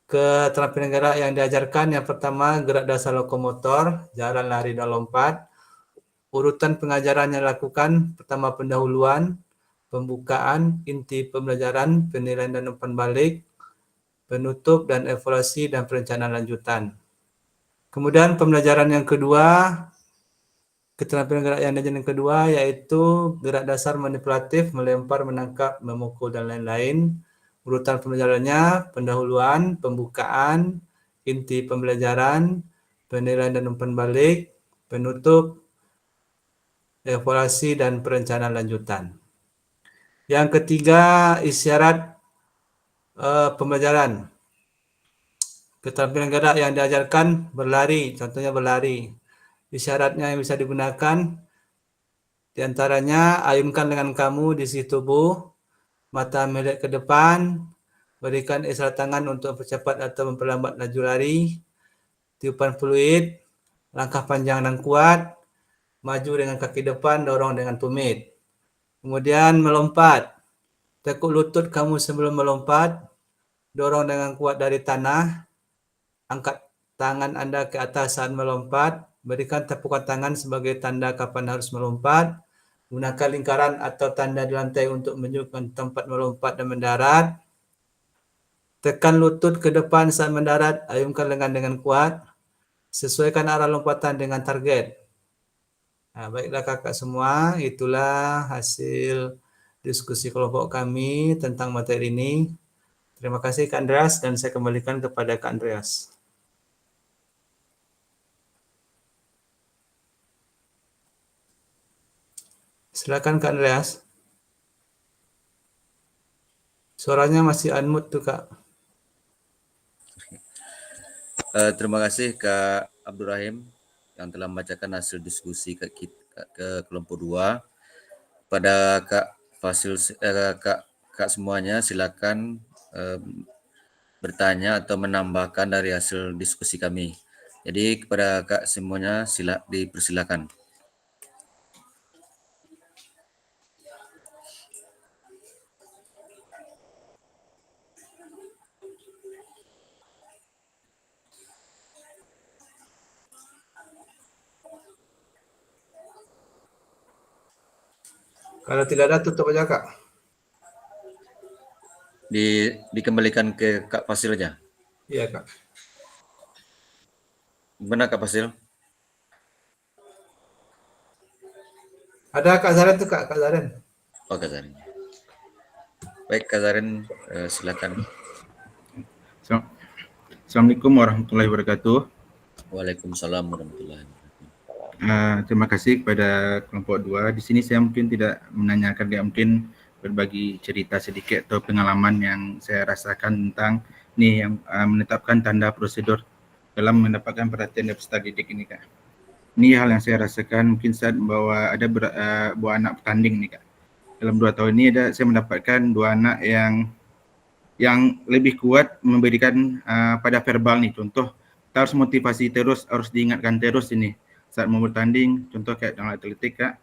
Keterampilan gerak yang diajarkan, yang pertama, gerak dasar lokomotor, jalan, lari, dan lompat. Urutan pengajaran yang dilakukan, pertama pendahuluan, pembukaan, inti pembelajaran, penilaian dan umpan balik, penutup dan evaluasi dan perencanaan lanjutan. Kemudian pembelajaran yang kedua, keterampilan gerak yang diajarkan yang kedua yaitu gerak dasar manipulatif, melempar, menangkap, memukul, dan lain-lain. Urutan pembelajarannya, pendahuluan, pembukaan, inti pembelajaran, penilaian dan umpan balik, penutup, evaluasi, dan perencanaan lanjutan. Yang ketiga, isyarat pembelajaran. Keterampilan gerak yang diajarkan berlari, contohnya berlari. Isyaratnya yang bisa digunakan diantaranya ayunkan lengan kamu di sisi tubuh, mata melihat ke depan, berikan isyarat tangan untuk mempercepat atau memperlambat laju lari, tiupan fluid, langkah panjang dan kuat, maju dengan kaki depan, dorong dengan tumit. Kemudian melompat, tekuk lutut kamu sebelum melompat, dorong dengan kuat dari tanah, angkat tangan Anda ke atas saat melompat, berikan tepukan tangan sebagai tanda kapan harus melompat, gunakan lingkaran atau tanda di lantai untuk menunjukkan tempat melompat dan mendarat, tekan lutut ke depan saat mendarat, ayunkan lengan dengan kuat, sesuaikan arah lompatan dengan target. Nah, baiklah kakak semua, itulah hasil diskusi kelompok kami tentang materi ini. Terima kasih Kak Andreas dan saya kembalikan kepada Kak Andreas. Silakan Kak Andreas. Suaranya masih unmute tuh Kak. Terima kasih Kak Abdurrahim yang telah membacakan hasil diskusi ke kelompok 2. Pada Kak Fasil, Kak semuanya silakan bertanya atau menambahkan dari hasil diskusi kami. Jadi kepada Kak semuanya dipersilakan. Kalau tidak ada tutup aja Kak. Dikembalikan ke Kak Fasil aja. Iya Kak. Gimana Kak Fasil? Ada Kak Zaren tuh Kak Zaren. Oh Kak Zaren. Baik Kak Zaren, silakan. Assalamualaikum warahmatullahi wabarakatuh. Waalaikumsalam warahmatullahi wabarakatuh. Terima kasih kepada kelompok 2. Di sini saya mungkin tidak menanyakan, dia mungkin berbagi cerita sedikit atau pengalaman yang saya rasakan tentang nih yang menetapkan tanda prosedur dalam mendapatkan perhatian dari peserta didik ini Kak. Ini hal yang saya rasakan mungkin saat membawa ada buah anak bertanding nih Kak. Dalam 2 tahun ini saya mendapatkan 2 anak yang lebih kuat memberikan pada verbal nih. Contoh, kita harus motivasi terus, harus diingatkan terus ini. Saat mau bertanding, contoh kayak dalam atletik Kak,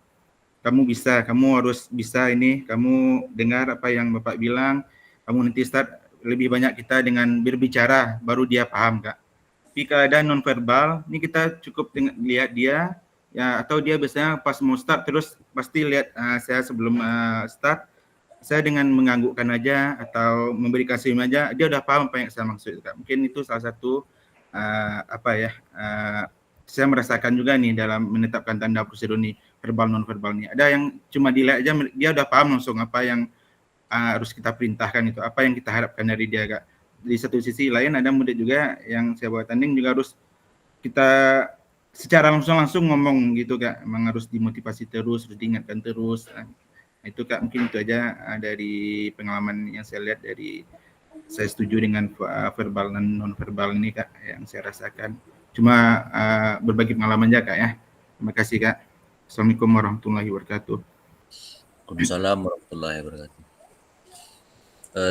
kamu bisa, kamu harus bisa ini, kamu dengar apa yang Bapak bilang, kamu nanti start lebih banyak kita dengan berbicara, baru dia paham Kak. Tapi keadaan non-verbal, ini kita cukup lihat dia, ya atau dia biasanya pas mau start terus pasti lihat saya sebelum start, saya dengan menganggukkan aja atau memberikan senyum aja, dia udah paham apa yang saya maksud Kak. Mungkin itu salah satu saya merasakan juga nih dalam menetapkan tanda prosedur nih, verbal non-verbal nih. Ada yang cuma dilihat aja, dia udah paham langsung apa yang harus kita perintahkan itu, apa yang kita harapkan dari dia Kak. Di satu sisi lain ada murid juga yang saya bawa tanding juga harus kita secara langsung ngomong gitu Kak, memang harus dimotivasi terus, harus diingatkan terus. Itu Kak, mungkin itu aja dari pengalaman yang saya lihat dari saya setuju dengan verbal dan non-verbal ini Kak, yang saya rasakan. Cuma berbagi pengalaman aja Kak ya. Terima kasih Kak. Assalamualaikum warahmatullahi wabarakatuh. Waalaikumsalam warahmatullahi wabarakatuh.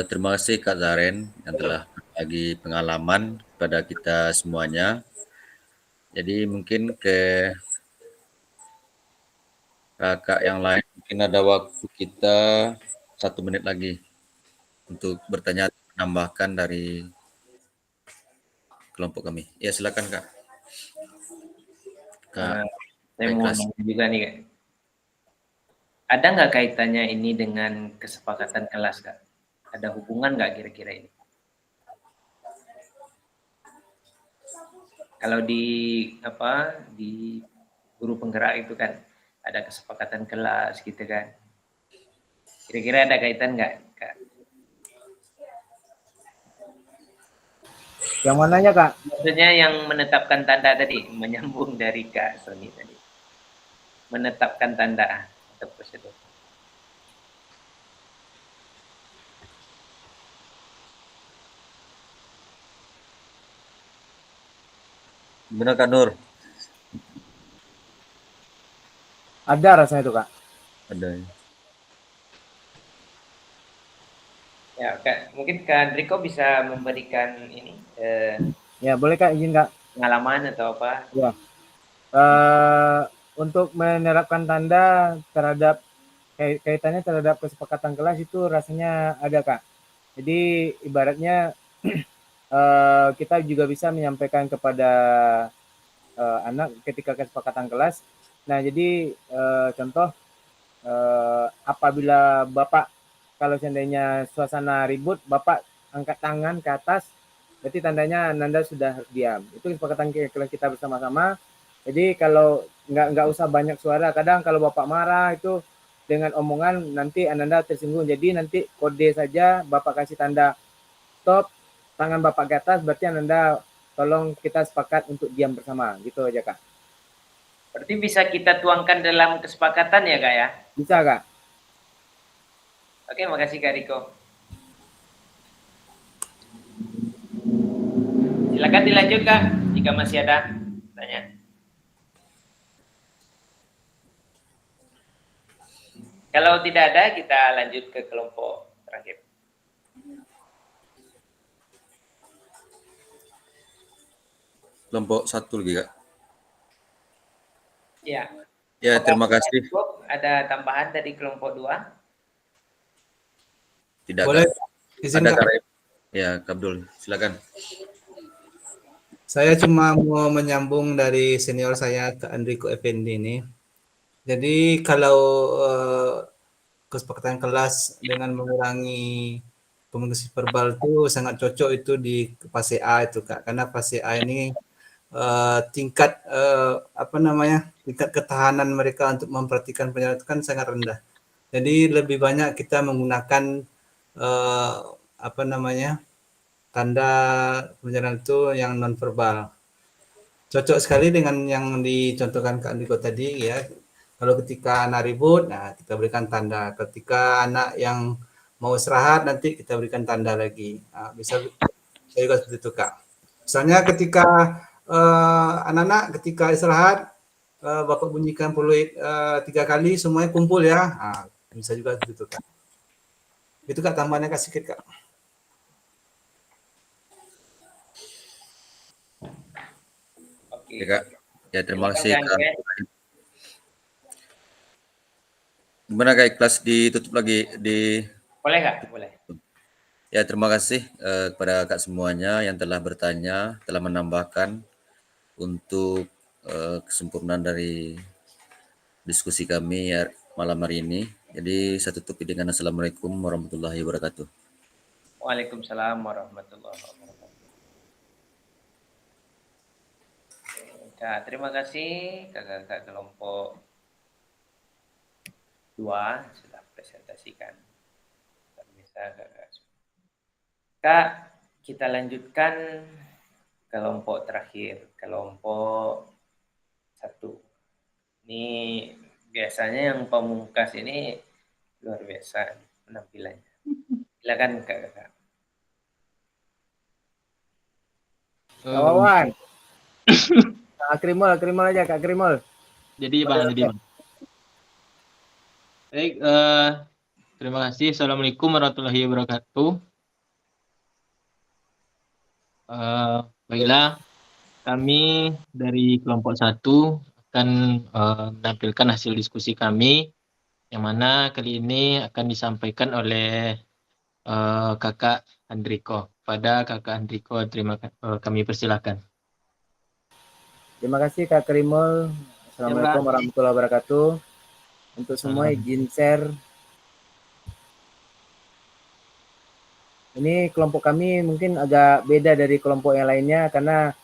Terima kasih Kak Zaren yang telah berbagi pengalaman kepada kita semuanya. Jadi mungkin ke kakak yang lain, mungkin ada waktu kita 1 menit lagi untuk bertanya, menambahkan dari kelompok kami. Ya silakan Kak. Saya mau nanya juga nih Kak. Ada nggak kaitannya ini dengan kesepakatan kelas Kak? Ada hubungan nggak kira-kira ini? Kalau di guru penggerak itu kan ada kesepakatan kelas gitu kan. Kira-kira ada kaitan nggak Kak? Yang mananya Kak? Maksudnya yang menetapkan tanda tadi, menyambung dari Kak Sony tadi. Menetapkan tanda atau prosedur. Benar Kak Nur? Ada rasanya itu Kak. Ada. Ya Kak, mungkin Kak Andriko bisa memberikan ini. Ya boleh Kak, izin Kak. Pengalaman atau apa? Ya. Untuk menerapkan tanda terhadap kaitannya terhadap kesepakatan kelas itu rasanya ada Kak. Jadi ibaratnya kita juga bisa menyampaikan kepada anak ketika kesepakatan kelas. Nah jadi contoh apabila Bapak kalau seandainya suasana ribut, Bapak angkat tangan ke atas, berarti tandanya Ananda sudah diam. Itu kesepakatan kelas kita bersama-sama. Jadi kalau nggak usah banyak suara. Kadang kalau Bapak marah itu dengan omongan nanti Ananda tersinggung. Jadi nanti kode saja Bapak kasih tanda stop, tangan Bapak ke atas, berarti Ananda tolong kita sepakat untuk diam bersama. Gitu aja Kak. Berarti bisa kita tuangkan dalam kesepakatan ya Kak ya? Bisa Kak. Oke, makasih Kak Riko. Silakan dilanjut Kak, jika masih ada tanya. Kalau tidak ada, kita lanjut ke kelompok terakhir. Kelompok 1 lagi, Kak. Ya. Ya, terima kasih. Ada tambahan dari kelompok 2? Tidak, Boleh, Kak. izin Ada, Kak. Kak. Ya, Kak Abdul, silakan. Saya cuma mau menyambung dari senior saya, Kak Andriko Effendi ini. Jadi kalau kesepakatan kelas dengan mengurangi komunikasi verbal itu sangat cocok itu di fase A itu Kak, karena fase A ini tingkat tingkat ketahanan mereka untuk memperhatikan pelajaran itu kan sangat rendah. Jadi lebih banyak kita menggunakan tanda pelajaran itu yang non verbal. Cocok sekali dengan yang dicontohkan Kak Andiko tadi ya. Kalau ketika anak ribut, nah kita berikan tanda. Ketika anak yang mau istirahat, nanti kita berikan tanda lagi. Nah, bisa juga seperti itu Kak. Misalnya ketika anak-anak ketika istirahat, Bapak bunyikan peluit 3 kali, semuanya kumpul ya. Nah, bisa juga seperti itu Kak. Itu Kak tambahannya Kak sedikit Kak. Ya, Kak. Ya, terima kasih Kak. Gimana Kak, kelas ditutup lagi di? Boleh Kak, boleh. Ya, terima kasih kepada Kak semuanya yang telah bertanya, telah menambahkan untuk kesempurnaan dari diskusi kami malam hari ini. Jadi saya tutupi dengan Assalamualaikum warahmatullahi wabarakatuh. Waalaikumsalam warahmatullahi wabarakatuh. Kak, terima kasih kakak-kakak kelompok 2 sudah presentasikan. Bisa Kak, kita lanjutkan kelompok terakhir, kelompok 1. Ini biasanya yang pamungkas ini luar biasa penampilannya. Silakan kakak. Kak Wawan. Akrimol aja Kak Akrimol. Jadi Bang, Baik, terima kasih. Assalamualaikum warahmatullahi wabarakatuh. Baiklah, kami dari kelompok 1 akan menampilkan hasil diskusi kami, yang mana kali ini akan disampaikan oleh Kakak Andriko. Pada Kakak Andriko, kami persilakan. Terima kasih Kak Akrimol. Assalamualaikum warahmatullahi wabarakatuh. Untuk semua izin share. Ini kelompok kami mungkin agak beda dari kelompok yang lainnya karena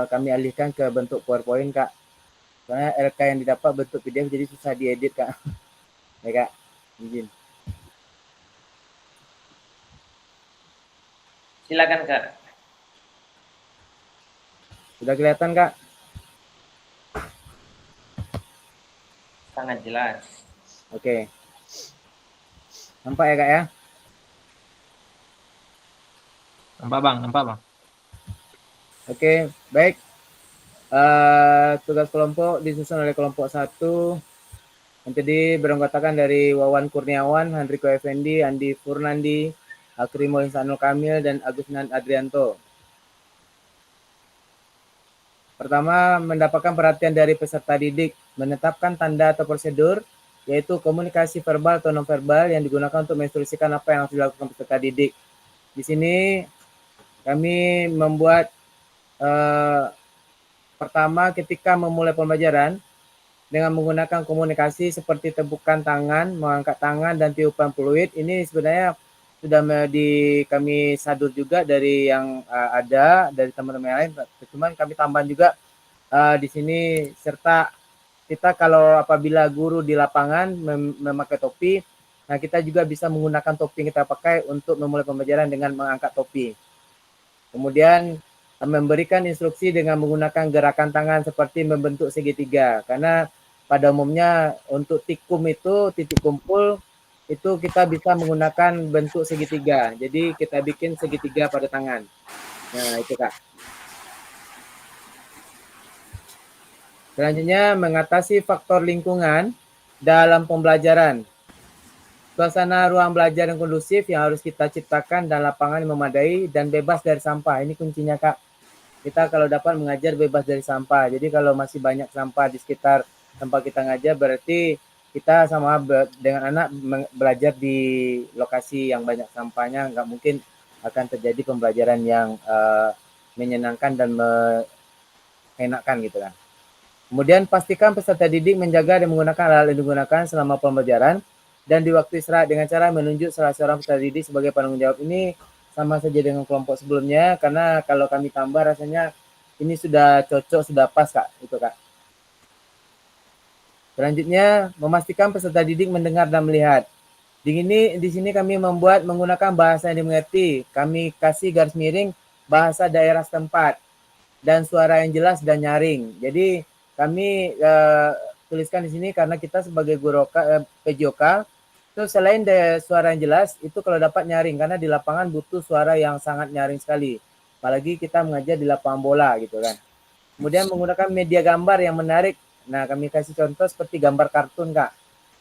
kami alihkan ke bentuk PowerPoint Kak. Karena RK yang didapat bentuk PDF jadi susah diedit Kak. Ya Kak, izin. Silakan Kak. Sudah kelihatan Kak? Sangat jelas. Oke. Nampak ya Kak ya? Nampak Bang. Oke, baik. Tugas kelompok disusun oleh kelompok 1 yang tadi beranggotakan dari Wawan Kurniawan, Handriko Effendi, Andi Purnandi, Akrimul Insanul Kamil, dan Agusnan Adrianto. Pertama, mendapatkan perhatian dari peserta didik, menetapkan tanda atau prosedur, yaitu komunikasi verbal atau non-verbal yang digunakan untuk menginstruksikan apa yang harus dilakukan peserta didik. Di sini kami membuat pertama ketika memulai pembelajaran dengan menggunakan komunikasi seperti tepukan tangan, mengangkat tangan, dan tiupan peluit. Ini sebenarnya sudah kami sadur juga dari yang ada dari teman-teman yang lain. Cuman kami tambahan juga di sini, serta kita kalau apabila guru di lapangan memakai topi, nah kita juga bisa menggunakan topi yang kita pakai untuk memulai pembelajaran dengan mengangkat topi. Kemudian memberikan instruksi dengan menggunakan gerakan tangan seperti membentuk segitiga. Karena pada umumnya untuk tikum itu, titik kumpul, itu kita bisa menggunakan bentuk segitiga. Jadi kita bikin segitiga pada tangan. Nah, itu Kak. Selanjutnya, mengatasi faktor lingkungan dalam pembelajaran. Suasana ruang belajar yang kondusif yang harus kita ciptakan dan lapangan yang memadai dan bebas dari sampah. Ini kuncinya Kak. Kita kalau dapat mengajar bebas dari sampah. Jadi kalau masih banyak sampah di sekitar tempat kita ngajar, berarti kita sama dengan anak belajar di lokasi yang banyak sampahnya. Nggak mungkin akan terjadi pembelajaran yang menyenangkan dan menyenangkan gitu kan. Kemudian pastikan peserta didik menjaga dan menggunakan alat yang digunakan selama pembelajaran dan di waktu istirahat dengan cara menunjuk salah seorang peserta didik sebagai penanggung jawab. Ini sama saja dengan kelompok sebelumnya, karena kalau kami tambah rasanya ini sudah cocok, sudah pas Kak, itu Kak. Selanjutnya, memastikan peserta didik mendengar dan melihat. Di sini kami menggunakan bahasa yang dimengerti. Kami kasih garis miring bahasa daerah setempat dan suara yang jelas dan nyaring. Jadi kami tuliskan di sini karena kita sebagai guru PJOK itu selain suara yang jelas, itu kalau dapat nyaring karena di lapangan butuh suara yang sangat nyaring sekali. Apalagi kita mengajar di lapangan bola gitu kan. Kemudian menggunakan media gambar yang menarik. Nah, kami kasih contoh seperti gambar kartun Kak.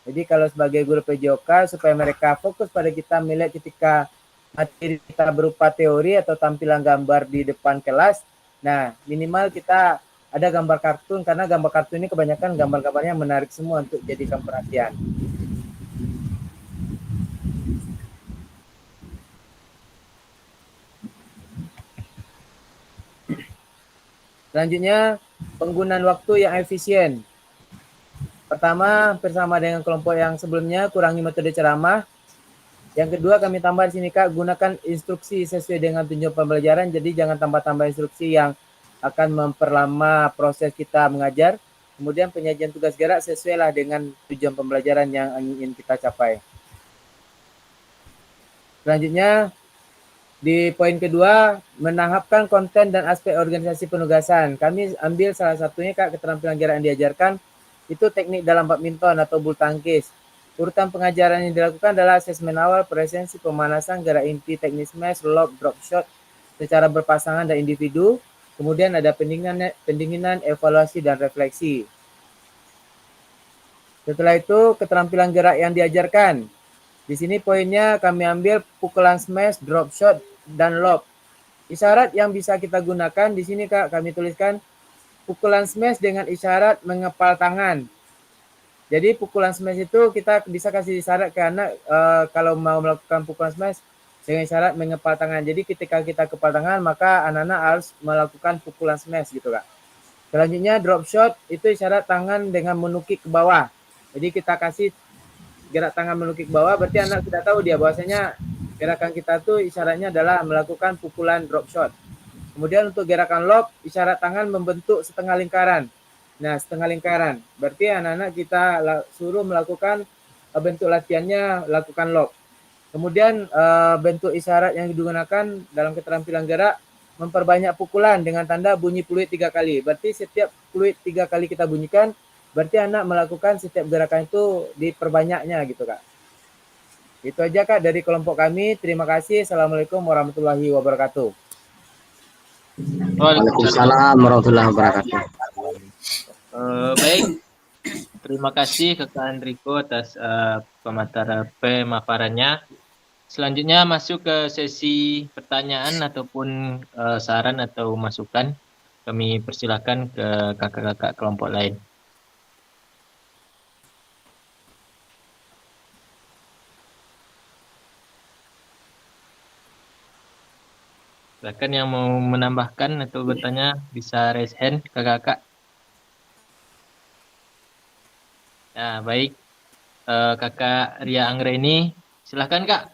Jadi kalau sebagai guru PJOK supaya mereka fokus pada kita melihat ketika materi kita berupa teori atau tampilan gambar di depan kelas. Nah, minimal kita ada gambar kartun karena gambar kartun ini kebanyakan gambar-gambarnya menarik semua untuk jadikan perhatian. Selanjutnya, penggunaan waktu yang efisien. Pertama, bersama dengan kelompok yang sebelumnya, kurangi metode ceramah. Yang kedua, kami tambah di sini Kak, gunakan instruksi sesuai dengan tujuan pembelajaran. Jadi jangan tambah-tambah instruksi yang akan memperlama proses kita mengajar. Kemudian penyajian tugas gerak sesuailah dengan tujuan pembelajaran yang ingin kita capai. Selanjutnya, di poin kedua, menahapkan konten dan aspek organisasi penugasan. Kami ambil salah satunya Kak, keterampilan gerak yang diajarkan, itu teknik dalam badminton atau bulu tangkis. Urutan pengajaran yang dilakukan adalah asesmen awal, presensi, pemanasan, gerak inti, teknik smash, lob, drop shot, secara berpasangan dan individu. Kemudian ada pendinginan, evaluasi, dan refleksi. Setelah itu, keterampilan gerak yang diajarkan. Di sini poinnya kami ambil pukulan smash, drop shot, dan lob. Isyarat yang bisa kita gunakan di sini Kak, kami tuliskan pukulan smash dengan isyarat mengepal tangan. Jadi pukulan smash itu kita bisa kasih isyarat karena kalau mau melakukan pukulan smash dengan isyarat mengepal tangan. Jadi ketika kita kepal tangan, maka anak-anak harus melakukan pukulan smash gitu Kak. Selanjutnya drop shot itu isyarat tangan dengan menukik ke bawah. Jadi kita kasih gerak tangan menukik ke bawah, berarti anak sudah tahu dia bahwasanya gerakan kita tuh isyaratnya adalah melakukan pukulan drop shot. Kemudian untuk gerakan lob, isyarat tangan membentuk setengah lingkaran. Nah, setengah lingkaran. Berarti anak-anak kita suruh melakukan bentuk latihannya, lakukan lob. Kemudian bentuk isyarat yang digunakan dalam keterampilan gerak, memperbanyak pukulan dengan tanda bunyi peluit 3 kali. Berarti setiap peluit 3 kali kita bunyikan, berarti anak melakukan setiap gerakan itu diperbanyaknya gitu Kak. Itu aja Kak dari kelompok kami. Terima kasih. Assalamualaikum warahmatullahi wabarakatuh. Waalaikumsalam warahmatullahi wabarakatuh. Baik, terima kasih Kakak Enrico atas pemaparannya. Selanjutnya masuk ke sesi pertanyaan ataupun saran atau masukan. Kami persilakan ke kakak-kakak kelompok lain. Silakan yang mau menambahkan atau bertanya bisa raise hand kakak-kakak. Nah, baik. Kakak Ria Anggreni, silakan Kak.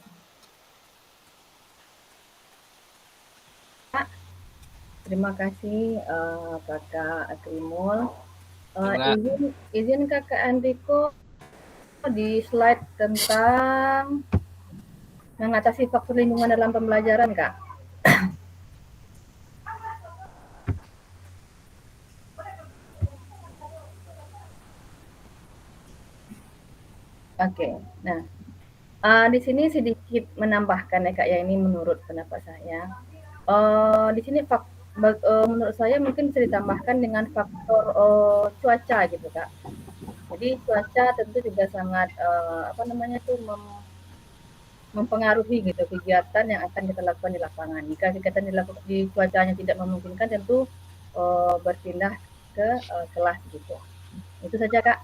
Terima kasih Kakak Akrimul. Izin Kakak Enrico di slide tentang mengatasi faktor lingkungan dalam pembelajaran Kak. Oke. Nah, di sini sedikit menambahkan ya Kak ya, ini menurut pendapat saya. Di sini menurut saya mungkin bisa ditambahkan dengan faktor cuaca gitu Kak. Jadi cuaca tentu juga sangat mempengaruhi gitu kegiatan yang akan kita lakukan di lapangan. Jika kegiatan di cuacanya tidak memungkinkan, tentu berpindah ke kelas gitu. Itu saja Kak.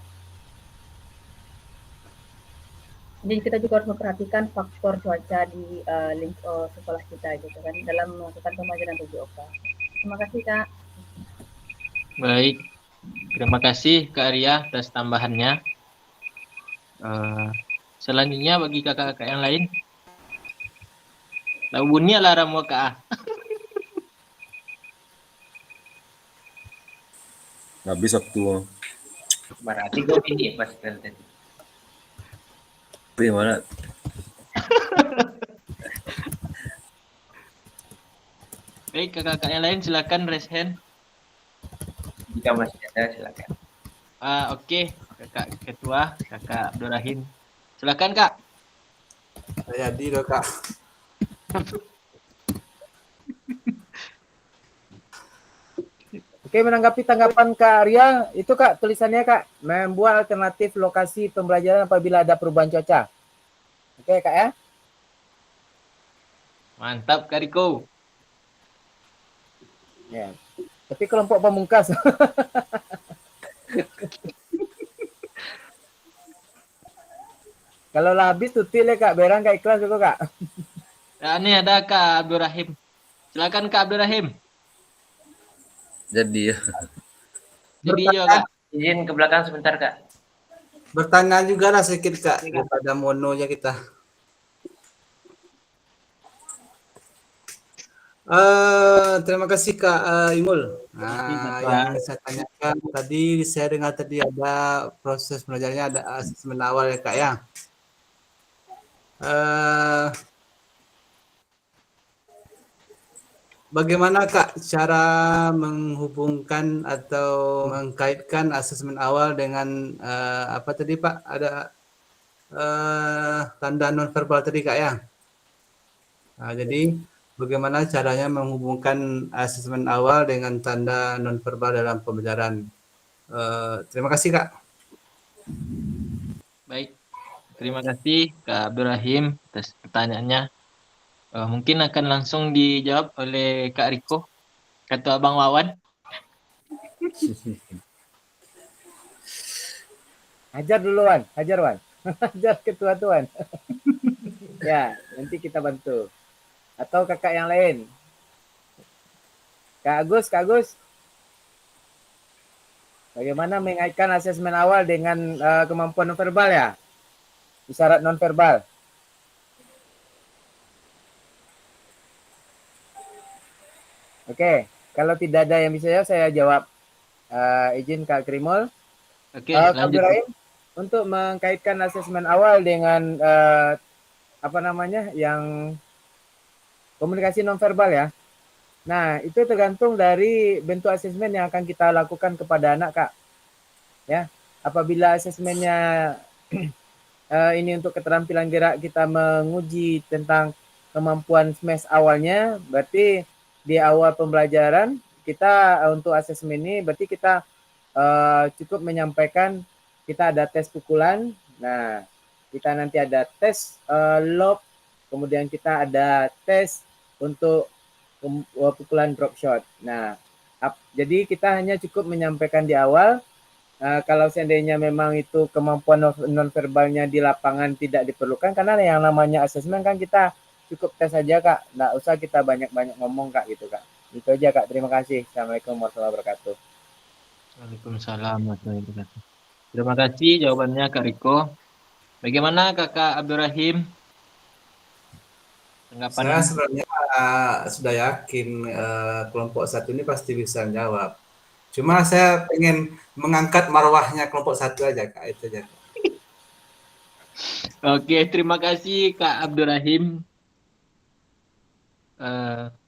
Jadi kita juga harus memperhatikan faktor cuaca di sekolah kita gitu kan dalam melakukan pembelajaran 7OK. Terima kasih Kak. Baik, terima kasih Kak Arya atas tambahannya. Selanjutnya bagi kakak-kakak yang lain. Tahu bunyi alarm Kak. Habis waktu. Berarti gue ini pas tadi. Gimana? Baik, kakak-kakak yang lain silakan raise hand. Jika masih ada silakan. Oke, kakak ketua, kakak Abdurrahim. Silakan Kak. Jadi loh Kak. Oke, menanggapi tanggapan Kak Arya, itu Kak tulisannya Kak, membuat alternatif lokasi pembelajaran apabila ada perubahan cuaca. Oke Kak ya. Mantap Kak Riko. Ya. Tapi kelompok pamungkas. Kalau lah habis tutil ya Kak, berang Kak ikhlas dulu Kak. Ya, ini ada Kak Abdurrahim. Silakan Kak Abdurrahim. Jadi ya. Jadi ya Kak. Izin ke belakang sebentar Kak. Bertanya juga lah sedikit Kak, daripada mononya kita. Terima kasih Kak Imul. Yang saya tanyakan tadi, saya dengar tadi ada proses belajarnya, ada asesmen awal ya Kak ya. Bagaimana Kak cara menghubungkan atau mengkaitkan asesmen awal dengan apa tadi Pak? Ada tanda nonverbal tadi Kak ya. Nah, jadi bagaimana caranya menghubungkan asesmen awal dengan tanda nonverbal dalam pembelajaran? Terima kasih Kak. Baik, terima kasih Kak Abdurrahim atas pertanyaannya. Mungkin akan langsung dijawab oleh Kak Riko, Ketua Bang Wawan. Hajar dulu Wan, hajar Wan. Hajar ketua tuan. Ya, nanti kita bantu. Atau kakak yang lain. Kak Agus. Bagaimana mengaitkan asesmen awal dengan kemampuan nonverbal ya? Isyarat nonverbal. Oke, kalau tidak ada yang bisa saya jawab. Izin Kak Krimul. Oke, Kak lanjut. Abdurrahim, untuk mengkaitkan asesmen awal dengan yang komunikasi nonverbal ya. Nah, itu tergantung dari bentuk asesmen yang akan kita lakukan kepada anak Kak. Ya, apabila asesmennya ini untuk keterampilan gerak, kita menguji tentang kemampuan SMAS awalnya, berarti di awal pembelajaran kita untuk asesmen ini berarti kita cukup menyampaikan kita ada tes pukulan. Nah, kita nanti ada tes lob, kemudian kita ada tes untuk pukulan drop shot. Nah, jadi kita hanya cukup menyampaikan di awal. Kalau seandainya memang itu kemampuan nonverbalnya di lapangan tidak diperlukan, karena yang namanya asesmen kan kita cukup tes saja Kak, nggak usah kita banyak-banyak ngomong Kak gitu Kak. Itu aja Kak, terima kasih. Assalamualaikum warahmatullahi wabarakatuh. Waalaikumsalam warahmatullahi wabarakatuh. Terima kasih jawabannya Kak Riko. Bagaimana Kakak Abdurrahim? Tanggapan Saya sebenarnya sudah yakin kelompok satu ini pasti bisa menjawab. Cuma saya pengen mengangkat marwahnya kelompok satu aja Kak, itu aja. Oke, terima kasih Kak Abdurrahim.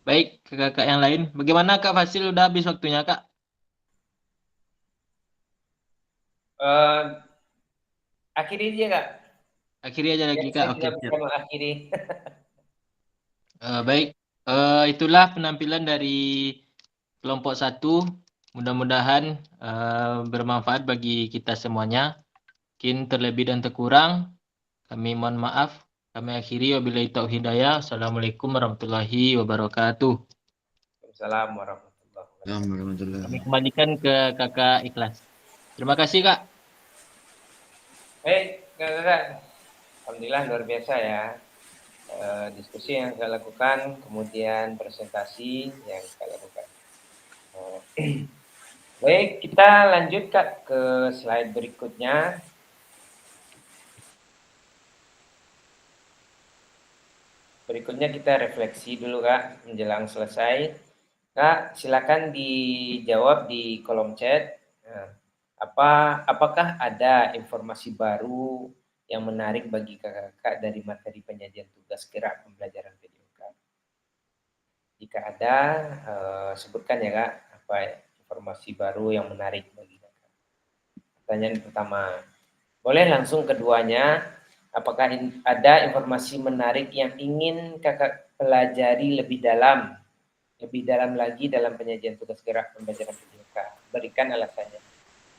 Baik, kakak yang lain. Bagaimana Kak Fasil? Udah habis waktunya Kak? Akhirnya dia Kak. Akhiri aja lagi Ya, Kak. saya Oke, juga siap. bisa mengakhiri. Baik, itulah penampilan dari kelompok 1. Mudah-mudahan bermanfaat bagi kita semuanya. Mungkin terlebih dan terkurang, kami mohon maaf. Kami akhiri wabillahi taufiq hidayah. Assalamualaikum warahmatullahi wabarakatuh. Assalamualaikum warahmatullahi wabarakatuh. Kami kembalikan ke Kakak Ikhlas. Terima kasih Kak. Baik, kakak. Alhamdulillah luar biasa ya. Diskusi yang saya lakukan, kemudian presentasi yang saya lakukan. Baik, kita lanjut Kak ke slide berikutnya. Berikutnya kita refleksi dulu Kak, menjelang selesai. Kak, silakan dijawab di kolom chat. Nah, apakah ada informasi baru yang menarik bagi kakak-kakak dari materi penyajian tugas gerak pembelajaran PJOK? Jika ada, sebutkan ya Kak, apa informasi baru yang menarik bagi kakak. Pertanyaan pertama. Boleh langsung keduanya, apakah ada informasi menarik yang ingin kakak pelajari lebih dalam lagi dalam penyajian tugas gerak pembelajaran PJOK? Berikan alasannya.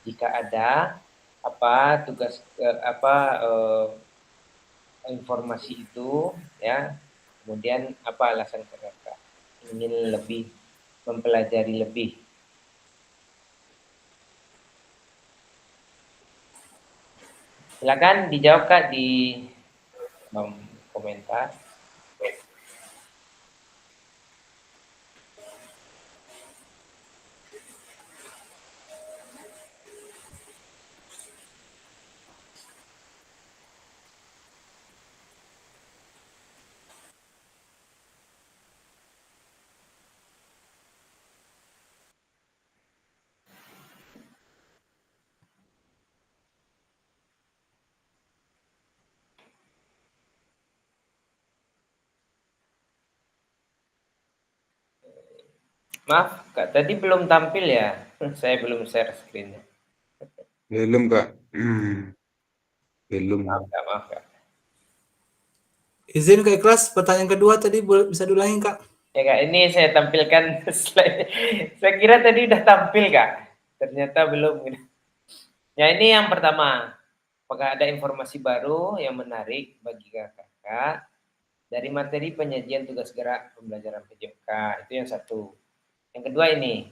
Jika ada, informasi itu ya, kemudian apa alasan kakak ingin lebih mempelajari lebih? Silakan dijawab Kak di komentar. Maaf, Kak, tadi belum tampil ya? Saya belum share screen-nya. Belum Kak. Belum. Maaf Kak. Izin Kak Ikhlas, pertanyaan kedua tadi bisa diulangi Kak? Ya Kak, ini saya tampilkan slide. Saya kira tadi udah tampil Kak. Ternyata belum. Ya ini yang pertama. Apakah ada informasi baru yang menarik bagi kakak dari materi penyajian tugas gerak pembelajaran PJOK? Itu yang satu. Yang kedua ini.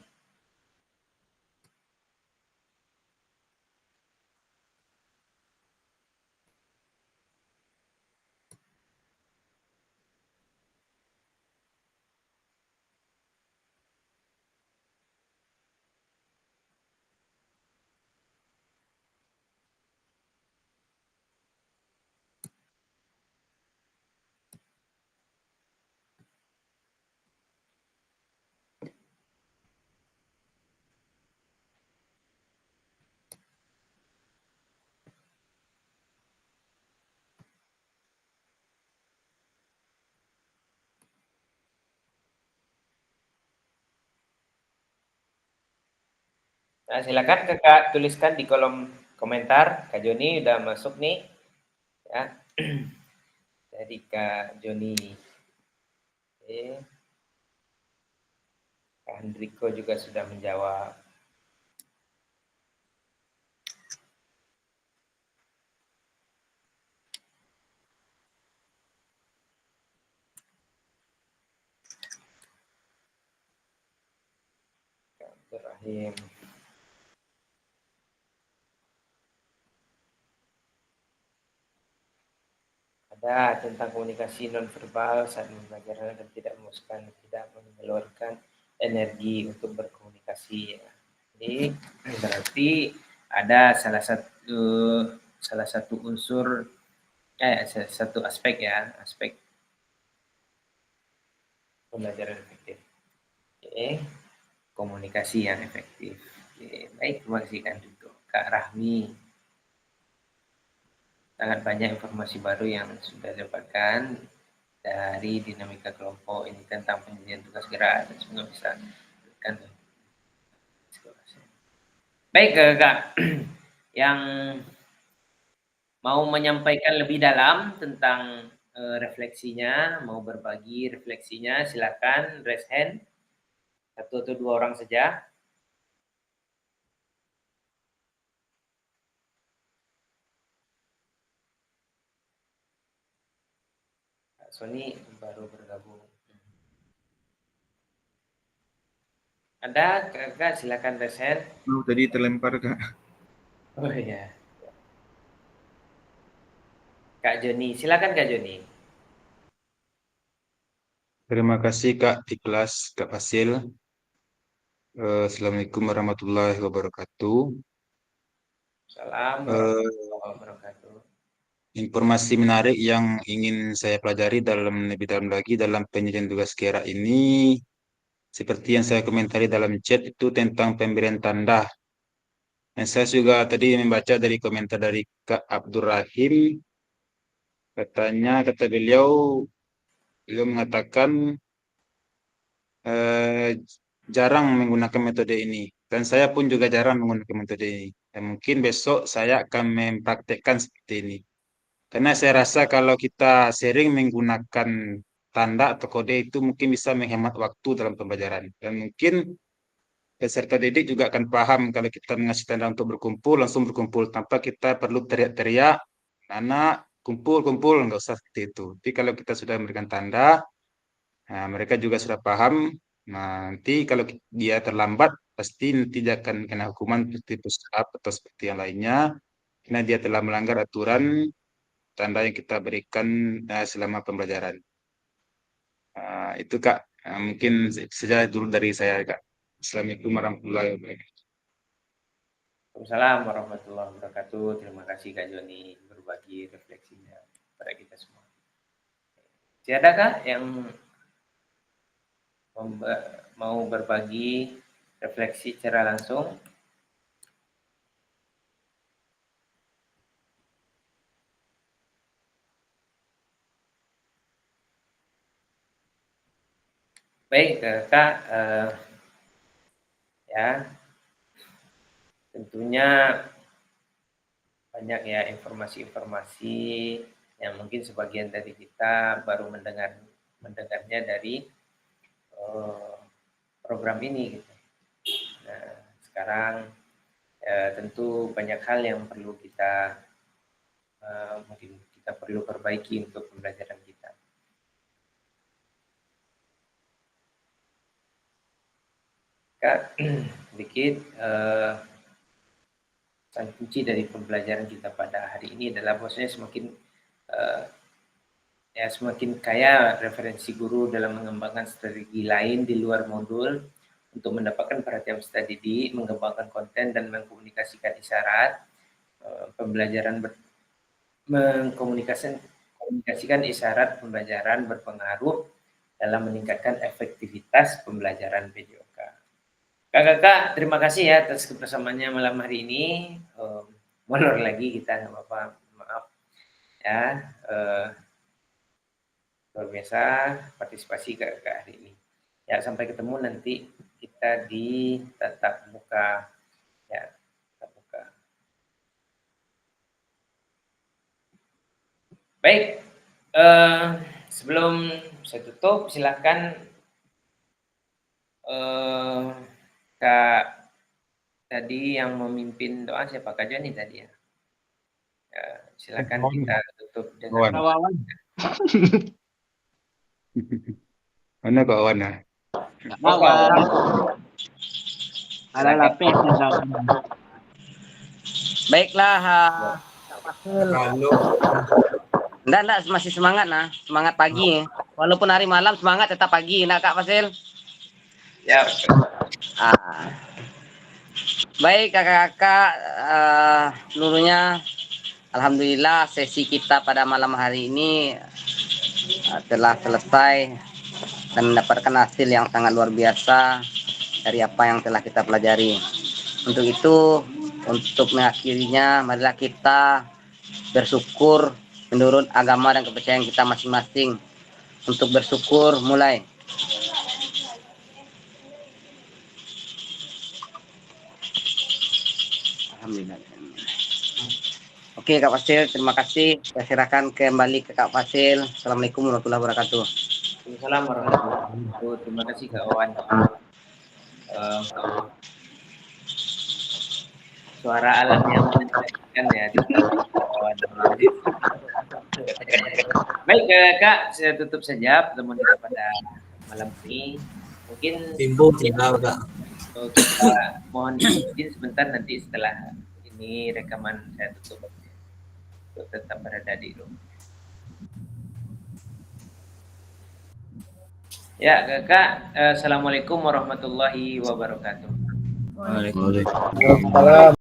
Nah, silakan kakak tuliskan di kolom komentar. Kak Joni udah masuk nih. Ya. Jadi Kak Joni. Oke. Kak Hendriko juga sudah menjawab. Kak Abdurrahim. Ada tentang komunikasi nonverbal saat pembelajaran dan tidak mengeluarkan energi untuk berkomunikasi. Ya. Jadi berarti ada salah satu unsur satu aspek ya, aspek pembelajaran efektif. Oke. Komunikasi yang efektif. Oke. Baik, terima kasih Kak Rahmi. Sangat banyak informasi baru yang sudah didapatkan dari dinamika kelompok ini tentang penyajian tugas gerak dan semoga bisa berikan. Baik Kak, yang mau menyampaikan lebih dalam tentang refleksinya, mau berbagi refleksinya, silakan raise hand. 1 atau 2 orang saja. Kak Sony baru bergabung. Ada Kak, silakan raise hand. Oh, tadi terlempar Kak. Oh iya. Kak Joni, silakan Kak Joni. Terima kasih Kak Ikhlas, Kak Fasil. Assalamualaikum warahmatullahi wabarakatuh. Salam warahmatullahi wabarakatuh. Informasi menarik yang ingin saya pelajari lebih dalam lagi dalam penyajian tugas kira ini, seperti yang saya komentari dalam chat itu tentang pemberian tanda. Dan saya juga tadi membaca dari komentar dari Kak Abdur Rahim, kata beliau mengatakan jarang menggunakan metode ini. Dan saya pun juga jarang menggunakan metode ini. Dan mungkin besok saya akan mempraktekkan seperti ini. Karena saya rasa kalau kita sering menggunakan tanda atau kode itu mungkin bisa menghemat waktu dalam pembelajaran. Dan mungkin peserta didik juga akan paham kalau kita mengasih tanda untuk berkumpul, langsung berkumpul tanpa kita perlu teriak-teriak, anak kumpul, nggak usah seperti itu. Tapi kalau kita sudah memberikan tanda, nah, mereka juga sudah paham. Nah, nanti kalau dia terlambat, pasti nanti dia akan kena hukuman seperti push up atau seperti yang lainnya, karena dia telah melanggar aturan tanda yang kita berikan selama pembelajaran. Itu Kak, mungkin saja dulu dari saya Kak. Assalamualaikum warahmatullahi wabarakatuh. Waalaikumsalam warahmatullahi wabarakatuh. Terima kasih Kak Joni berbagi refleksinya pada kita semua. Siapakah yang mau berbagi refleksi secara langsung? Baik Kak, ya tentunya banyak ya informasi-informasi yang mungkin sebagian dari kita baru mendengarnya dari program ini gitu. Nah, sekarang tentu banyak hal yang perlu kita mungkin kita perlu perbaiki untuk pembelajaran kita. Kak, sedikit pesan kunci dari pembelajaran kita pada hari ini adalah bahwasanya semakin kaya referensi guru dalam mengembangkan strategi lain di luar modul untuk mendapatkan perhatian peserta didik, mengembangkan konten dan mengkomunikasikan isyarat. Pembelajaran mengkomunikasikan isyarat pembelajaran berpengaruh dalam meningkatkan efektivitas pembelajaran PJOK. Kakak, terima kasih ya atas kebersamaannya malam hari ini. Molor lagi kita, nggak apa-apa, maaf ya. Luar biasa partisipasi kakak hari ini. Ya, sampai ketemu nanti kita di tatap muka. Ya, tatap muka. Baik, sebelum saya tutup, silakan Kak tadi yang memimpin doa siapa Kak Joni tadi ya? Silakan kita tutup dengan Wawan. Mana Kak Wawan? Wawan. Ada lapis. Baiklah, Enggak, masih semangat nah, semangat pagi. Walaupun hari malam semangat tetap pagi, nak Kak Fasil? Ya. Baik kakak-kakak, seluruhnya alhamdulillah sesi kita pada malam hari ini telah selesai dan mendapatkan hasil yang sangat luar biasa dari apa yang telah kita pelajari. Untuk itu, untuk mengakhirinya, marilah kita bersyukur menurut agama dan kepercayaan kita masing-masing. Untuk bersyukur, mulai. Alhamdulillah. Oke Kak Fasil, terima kasih. Saya serahkan kembali ke Kak Fasil. Assalamualaikum warahmatullahi wabarakatuh. Waalaikumsalam warahmatullahi wabarakatuh. Terima kasih Kak Wawan. Suara alam yang menyenangkan ya. Baik Kak, saya tutup saja pertemuan kita pada malam ini. Mungkin Timbul tinggal Kak. kita mohon izin sebentar, nanti setelah ini rekaman saya tutup untuk tetap berada di rumah. Ya Kakak, Assalamualaikum warahmatullahi wabarakatuh. Waalaikumsalam. Waalaikumsalam.